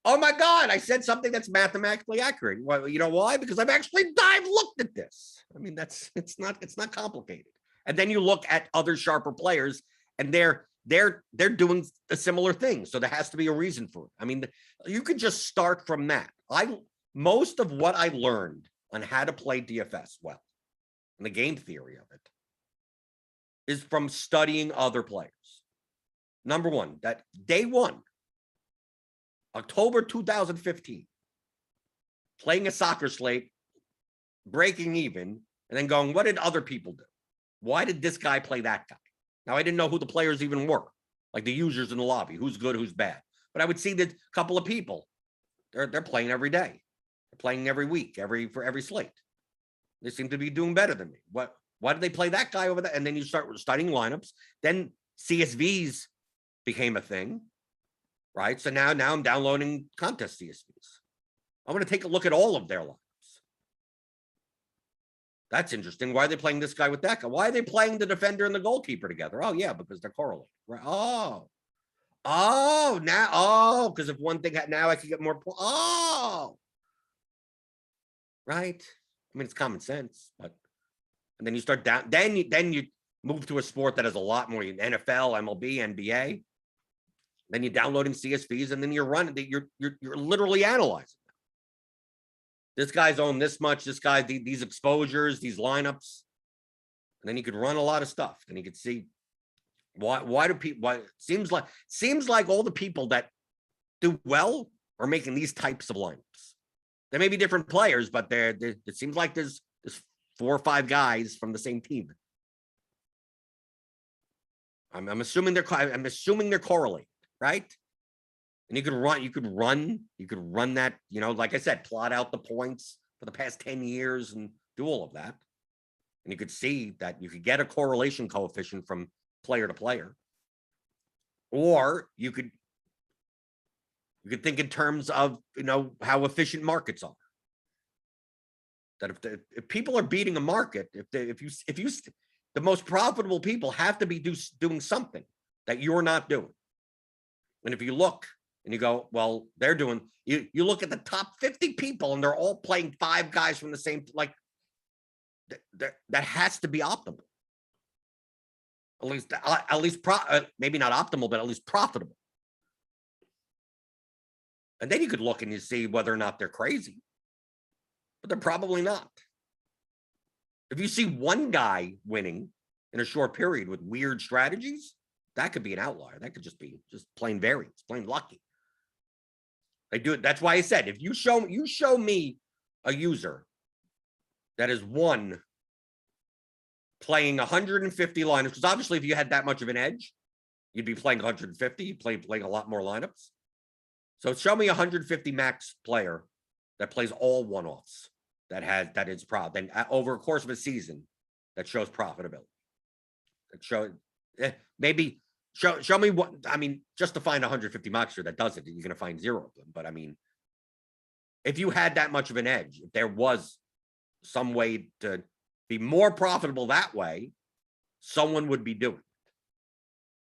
Oh my God, I said something that's mathematically accurate. Well, you know why? Because I've looked at this. I mean, it's not complicated. And then you look at other sharper players and they're doing a similar thing. So there has to be a reason for it. I mean, you could just start from that. Most of what I learned on how to play DFS well, and the game theory of it, is from studying other players. Number one, that day one, October 2015, playing a soccer slate, breaking even, and then going, what did other people do? Why did this guy play that guy? Now, I didn't know who the players even were, like the users in the lobby, who's good, who's bad. But I would see that a couple of people, they're playing every day. They're playing every week, for every slate. They seem to be doing better than me. Why did they play that guy over there? And then you start studying lineups. Then CSVs became a thing. Right. So now I'm downloading contest CSVs. I want to take a look at all of their lineups. That's interesting. Why are they playing this guy with that guy? Why are they playing the defender and the goalkeeper together? Oh, yeah, because they're correlated. Right. Because if one thing, now I can get more. Right. I mean, it's common sense, but and then you start down. Then you move to a sport that has a lot more NFL, MLB, NBA. Then you're downloading CSVs, and then you're running. You're literally analyzing them. This guy's owned this much. This guy, these exposures, these lineups, and then you could run a lot of stuff. And you could see why do people? Why seems like all the people that do well are making these types of lineups. There may be different players, but it seems like there's 4 or 5 guys from the same team. I'm assuming they're correlated. Right. And you could run that, like I said, plot out the points for the past 10 years and do all of that. And you could see that you could get a correlation coefficient from player to player. Or you could think in terms of, how efficient markets are. That if people are beating a market, the most profitable people have to be doing something that you're not doing. And if you look and you go, well, they're doing, you look at the top 50 people and they're all playing 5 guys from the same, like that has to be optimal. At least maybe not optimal, but at least profitable. And then you could look and you see whether or not they're crazy, but they're probably not. If you see one guy winning in a short period with weird strategies, that could be an outlier. That could just be plain variance, plain lucky. They do it. That's why I said, if you show me a user that has won playing 150 lineups, because obviously if you had that much of an edge, you'd be playing 150. You'd playing a lot more lineups. So show me 150 max player that plays all one-offs that is then over a course of a season that shows profitability. That show maybe. Show me what, I mean, just to find 150 monster that does it, you're going to find 0 of them. But I mean, if you had that much of an edge, if there was some way to be more profitable that way, someone would be doing it.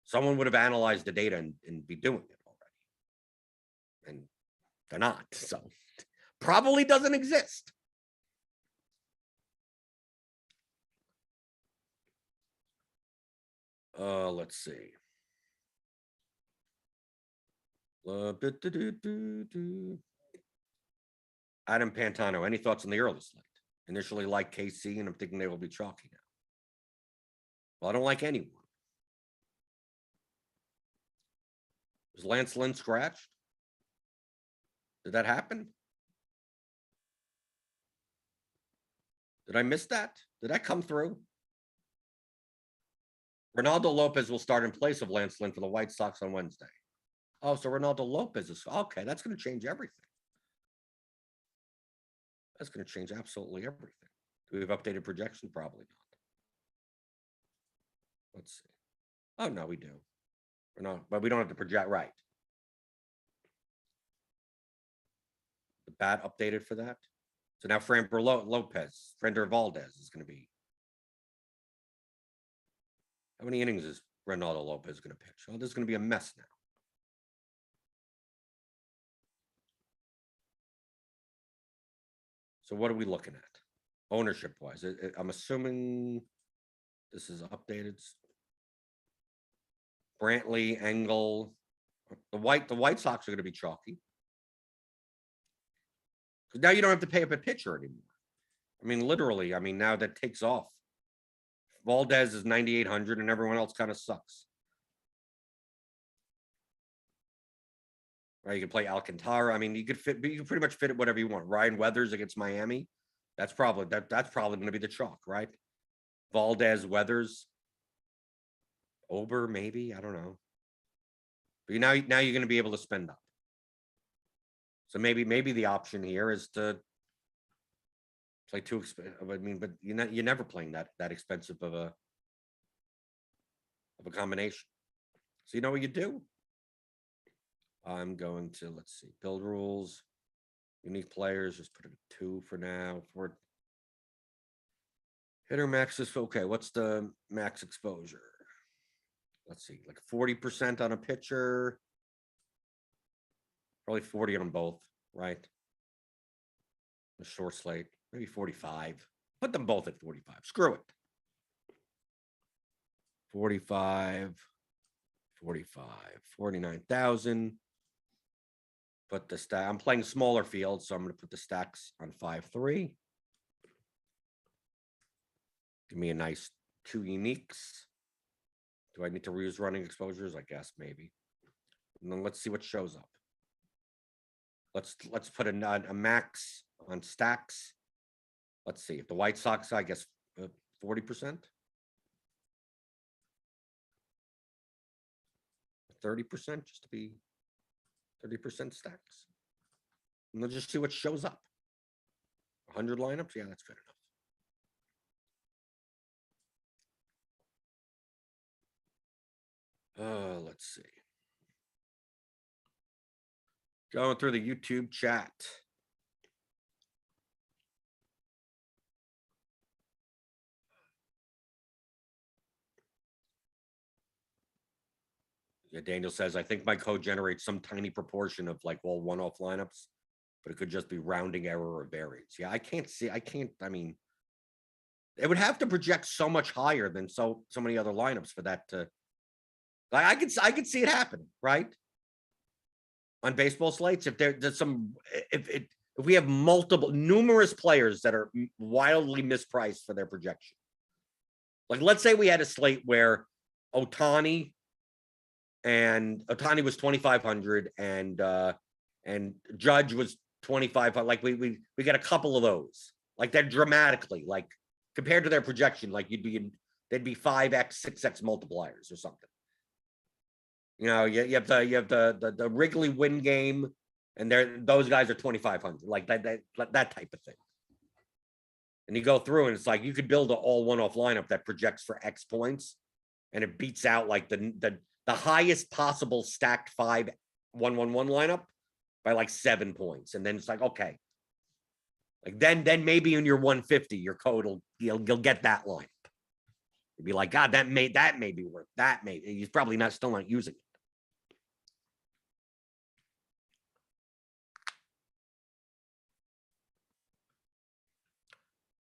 Someone would have analyzed the data and be doing it already. And they're not. So probably doesn't exist. Let's see. Adam Pantano, any thoughts on the early slate? Initially like KC, and I'm thinking they will be chalky now. Well, I don't like anyone. Was Lance Lynn scratched? Did that happen? Did I miss that? Did that come through? Ronaldo Lopez will start in place of Lance Lynn for the White Sox on Wednesday. Oh, so Ronaldo Lopez is okay. That's going to change everything. That's going to change absolutely everything. Do we have updated projection? Probably not. Let's see. Oh no, we do. We're not, but we don't have to project right. The bat updated for that. So now Framber Lopez, Frender Valdez is going to be. How many innings is Ronaldo Lopez going to pitch? Oh, this is going to be a mess now. So what are we looking at? Ownership wise, I'm assuming this is updated. Brantley, Engel, the White Sox are going to be chalky. Because now you don't have to pay up a pitcher anymore. I mean, literally, I mean, now that takes off. Valdez is 9,800 and everyone else kind of sucks. Right, you can play Alcantara. I mean, you could pretty much fit it whatever you want. Ryan Weathers against Miami. That's probably going to be the chalk, right? Valdez, Weathers, Ober, maybe, I don't know. But now you're going to be able to spend up. So maybe the option here is to play too expensive. I mean, but you're never playing that expensive of a combination. So you know what you do? I'm going to, let's see, build rules, unique players, just put it at 2 for now. For hitter max is okay. What's the max exposure? Let's see, like 40% on a pitcher, probably 40 on them both, right? A short slate, maybe 45. Put them both at 45. Screw it. 45, 49,000. Put the stack. I'm playing smaller fields, so I'm going to put the stacks on 5-3. Give me a nice 2 uniques. Do I need to reuse running exposures? I guess maybe. And then let's see what shows up. Let's put a max on stacks. Let's see if the White Sox, I guess 40%. 30% just to be 30% stacks. And we'll just see what shows up. 100 lineups? Yeah, that's good enough. Let's see. Going through the YouTube chat. Yeah, Daniel says, I think my code generates some tiny proportion of like all one-off lineups, but it could just be rounding error or variance. Yeah, I mean, it would have to project so much higher than so many other lineups for that to, like, I could see it happening, right? On baseball slates, if there's some, if we have numerous players that are wildly mispriced for their projection. Like, let's say we had a slate where Ohtani was 2,500 and Judge was 2,500. Like we got a couple of those. Like that dramatically, like compared to their projection, like they'd be 5x, 6x multipliers or something. You know, you have the Wrigley win game, and those guys are 2,500, like that type of thing. And you go through, and it's like you could build an all one-off lineup that projects for X points, and it beats out like the highest possible stacked 5-1-1-1 lineup by like 7 points. And then it's like, okay, like then maybe in your 150, your code you'll get that lineup. You'd be like, God, that may be worth that. Maybe he's probably still not using it.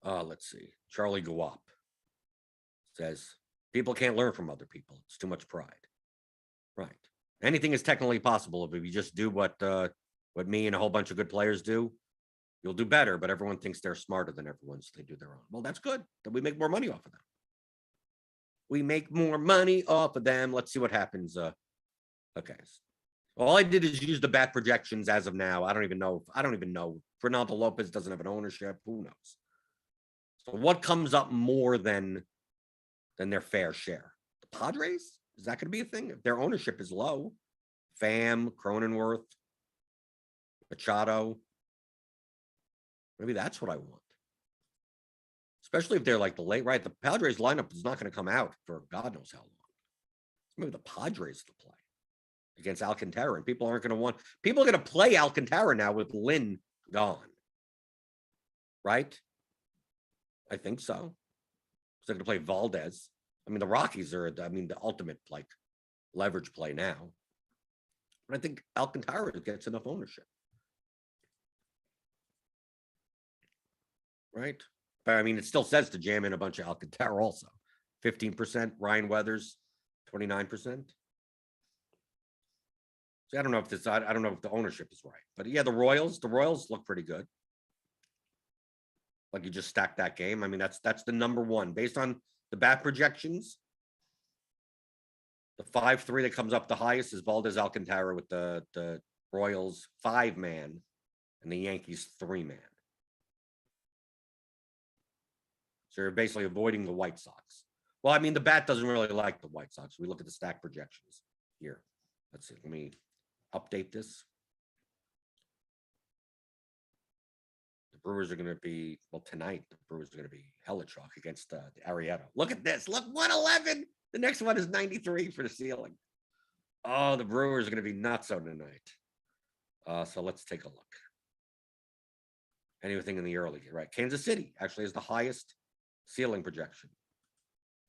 Let's see. Charlie Guap says, people can't learn from other people. It's too much pride. Right. Anything is technically possible if you just do what me and a whole bunch of good players do. You'll do better, but everyone thinks they're smarter than everyone, so they do their own. Well, that's good. Then we make more money off of them. We make more money off of them. Let's see what happens. Okay. All I did is use the bat projections as of now. I don't even know. Ronaldo Lopez doesn't have an ownership. Who knows? So what comes up more than their fair share? The Padres? Is that going to be a thing? If their ownership is low, Pham, Cronenworth, Machado. Maybe that's what I want. Especially if they're like the late, right? The Padres lineup is not going to come out for God knows how long. Maybe the Padres to play against Alcantara, and people aren't going to want. People are going to play Alcantara now with Lynn gone, right? I think so. So they're going to play Valdez. I mean, the Rockies are, the ultimate like leverage play now. But I think Alcantara gets enough ownership, right? But I mean, it still says to jam in a bunch of Alcantara also. 15%, Ryan Weathers, 29%. So I don't know if this, I don't know if the ownership is right. But yeah, the Royals look pretty good. Like you just stack that game. I mean, that's the number one. Based on the bat projections, the 5-3 that comes up the highest is Valdez Alcantara with the Royals 5-man and the Yankees 3-man. So you're basically avoiding the White Sox. Well, I mean, the bat doesn't really like the White Sox. We look at the stack projections here. Let's see. Let me update this. The Brewers are going to be, well, tonight, the Brewers are going to be hella chalk against the Arrieta. Look at this. Look, 111. The next one is 93 for the ceiling. Oh, the Brewers are going to be nuts on tonight. So let's take a look. Anything in the early, right? Kansas City actually has the highest ceiling projection.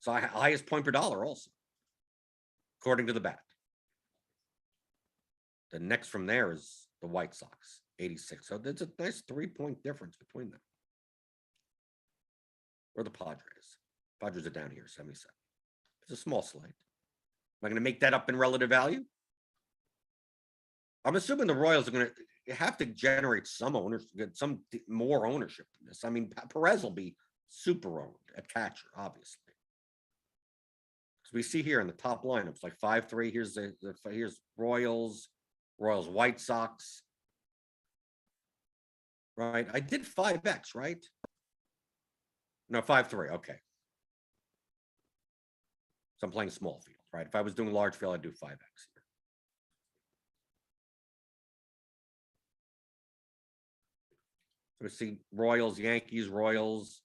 So highest point per dollar also, according to the bat. The next from there is the White Sox, 86. So there's a nice 3-point difference between them. Or the Padres. Padres are down here, 77. It's a small slate. Am I going to make that up in relative value? I'm assuming the Royals are going to have to generate some ownership, some more ownership in this. I mean, Perez will be super owned at catcher, obviously. Because we see here in the top lineups, like 5-3. Here's Royals, White Sox. Right? I did 5X, right? No, 5-3. Okay. So I'm playing small field, right? If I was doing large field, I'd do 5X here. So we see Royals, Yankees, Royals.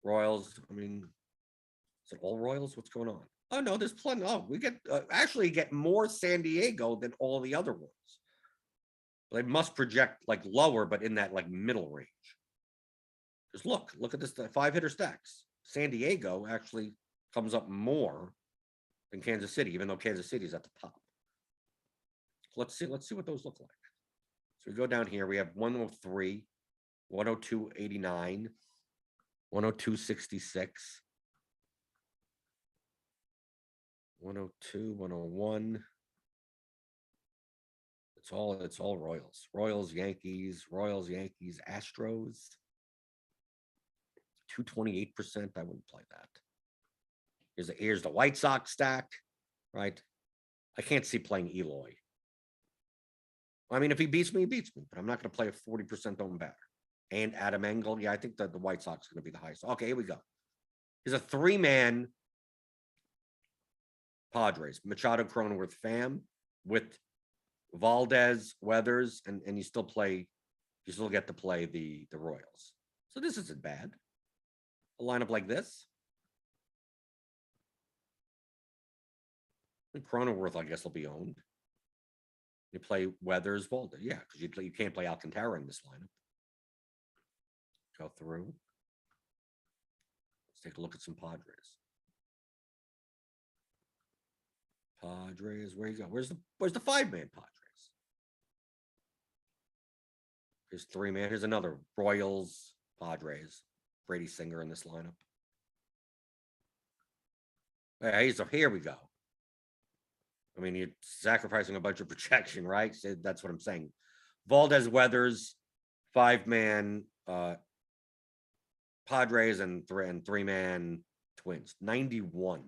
I mean, is it all Royals? What's going on? Oh, no, there's plenty. Oh, we get actually get more San Diego than all the other ones. They must project like lower, but in that like middle range. Just look at this 5-hitter stacks. San Diego actually comes up more than Kansas City, even though Kansas City is at the top. So let's see what those look like. So we go down here. We have 103, 102.89, 102.66, 102, 101. It's all Royals. Royals, Yankees, Astros. 228%. I wouldn't play that. Here's the White Sox stack, right? I can't see playing Eloy. I mean, if he beats me, he beats me, but I'm not going to play a 40% owned batter. And Adam Engel. Yeah, I think that the White Sox are going to be the highest. Okay, here we go. Here's a 3-man Padres. Machado, Cronenworth, Pham with Valdez, Weathers, and you still get to play the Royals. So this isn't bad. A lineup like this. And Cronenworth, I guess, will be owned. You play Weathers, Valdez. Yeah, because you can't play Alcantara in this lineup. Go through. Let's take a look at some Padres. Where you go? Where's the 5-man Padres? Here's 3-man. Here's another Royals, Padres. Brady Singer in this lineup. Here we go. I mean, you're sacrificing a bunch of projection, right? So that's what I'm saying. Valdez, Weathers, 5-man Padres, and 3-man Twins. 91.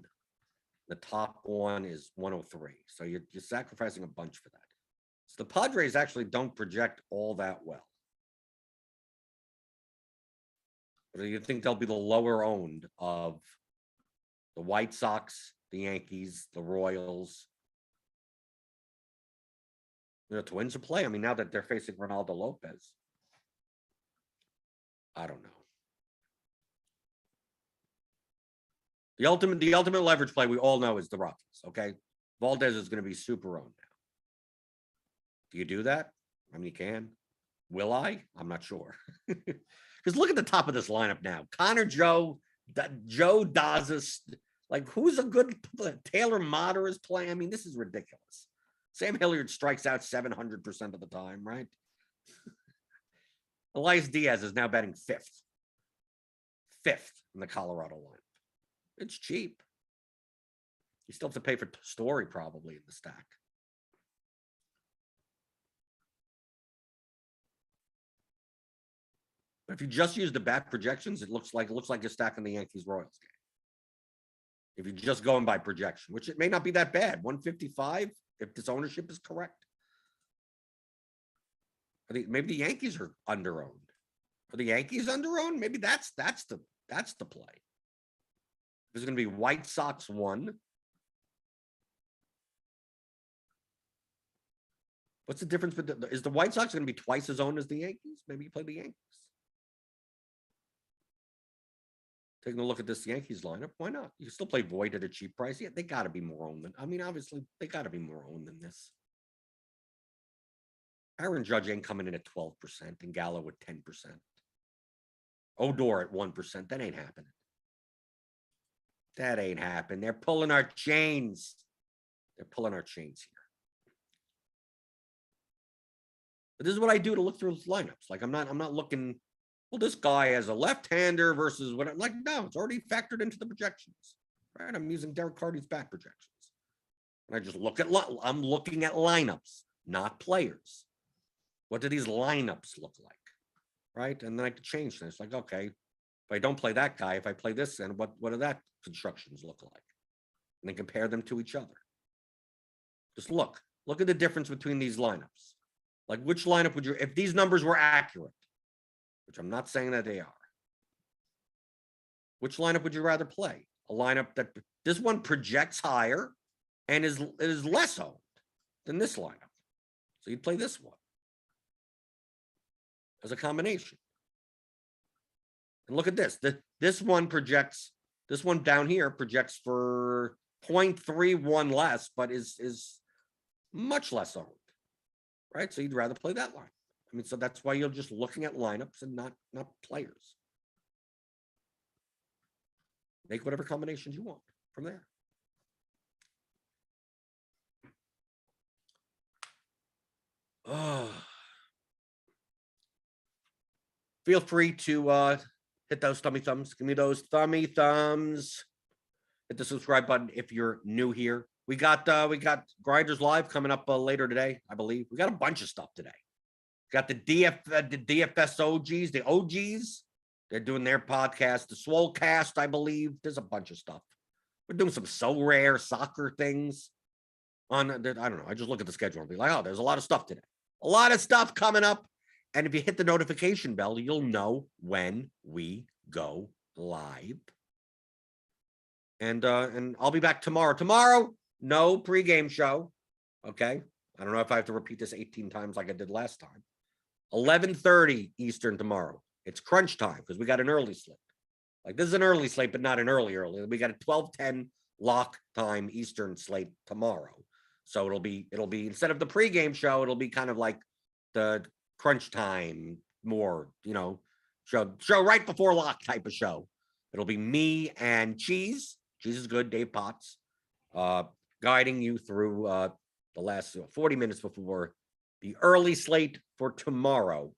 The top one is 103. So you're sacrificing a bunch for that. So the Padres actually don't project all that well. But you think they'll be the lower owned of the White Sox, the Yankees, the Royals, The Twins are play. I mean, now that they're facing Ronaldo Lopez, I don't know. The ultimate leverage play we all know is the Rockies. Okay, Valdez is going to be super owned now. Do you do that? I mean, you can. Will I? I'm not sure. Because look at the top of this lineup now. Connor, Joe Dazis. Like, who's a good Taylor Motter is playing? I mean, this is ridiculous. Sam Hilliard strikes out 700% of the time, right? Elias Diaz is now batting fifth in the Colorado lineup. It's cheap. You still have to pay for Story probably in the stack. But if you just use the bat projections, it looks like you're stacking the Yankees Royals game. If you're just going by projection, which it may not be that bad, 155 if this ownership is correct. I think maybe the Yankees are under-owned. Are the Yankees under-owned? Maybe that's the play. There's going to be White Sox 1. What's the difference? Is the White Sox going to be twice as owned as the Yankees? Maybe you play the Yankees. Taking a look at this Yankees lineup, why not? You can still play Void at a cheap price. Yeah, they got to be more owned than. I mean, obviously, they got to be more owned than this. Aaron Judge ain't coming in at 12% and Gallo at 10%. Odor at 1%. That ain't happening. That ain't happening. They're pulling our chains. They're pulling our chains here. But this is what I do to look through lineups. Like I'm not looking. Well, this guy has a left-hander versus what? Like no, it's already factored into the projections. Right? I'm using Derek Carty's bat projections, and I just look at. I'm looking at lineups, not players. What do these lineups look like? Right, and then I can change things. Like okay, if I don't play that guy, if I play this, and what do that constructions look like? And then compare them to each other. Just look at the difference between these lineups. Like which lineup would you, if these numbers were accurate, which I'm not saying that they are, which lineup would you rather play? A lineup that this one projects higher and is less owned than this lineup. So you'd play this one as a combination. And look at this. This one projects, this one down here projects for 0.31 less, but is much less owned. Right, so you'd rather play that line. I mean, so that's why you're just looking at lineups and not players. Make whatever combinations you want from there. Oh. Feel free to hit those thummy thumbs. Give me those thummy thumbs. Hit the subscribe button if you're new here. We got Grinders Live coming up later today, I believe. We got a bunch of stuff today. Got the DFS OGs, the OGs. They're doing their podcast, the Swolecast, I believe. There's a bunch of stuff. We're doing some so rare soccer things. I don't know. I just look at the schedule and be like, oh, there's a lot of stuff today. A lot of stuff coming up. And if you hit the notification bell, you'll know when we go live. And I'll be back tomorrow. Tomorrow, no pregame show. Okay. I don't know if I have to repeat this 18 times like I did last time. 11:30 Eastern tomorrow. It's crunch time because we got an early slate. Like this is an early slate, but not an early. We got a 12:10 lock time Eastern slate tomorrow. So it'll be instead of the pregame show, it'll be kind of like the crunch time, more, show right before lock type of show. It'll be me and Cheese. Cheese is good, Dave Potts, guiding you through the last 40 minutes before the early slate for tomorrow.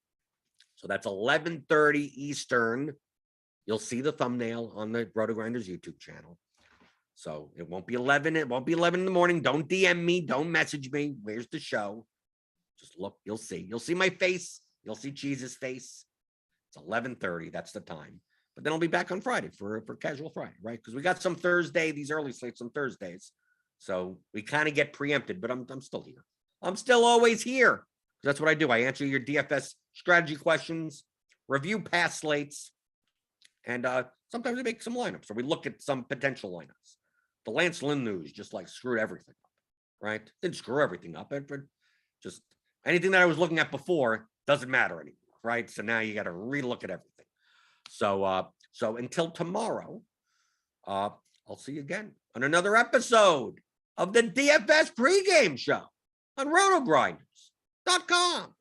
So that's 11:30 Eastern. You'll see the thumbnail on the RotoGrinders YouTube channel. So it won't be 11. It won't be 11 in the morning. Don't DM me. Don't message me. Where's the show? Just look. You'll see. You'll see my face. You'll see Cheese's face. It's 11:30. That's the time. But then I'll be back on Friday for casual Friday, right? Because we got some Thursday, these early slates on Thursdays. So we kind of get preempted, but I'm still here. I'm still always here. That's what I do. I answer your DFS strategy questions, review past slates, and sometimes we make some lineups or we look at some potential lineups. The Lance Lynn news just like screwed everything up, right? Didn't screw everything up, but just Anything that I was looking at before doesn't matter anymore, right? So now you got to relook at everything. So until tomorrow, I'll see you again on another episode of the DFS pregame show on RotoGrinders.com.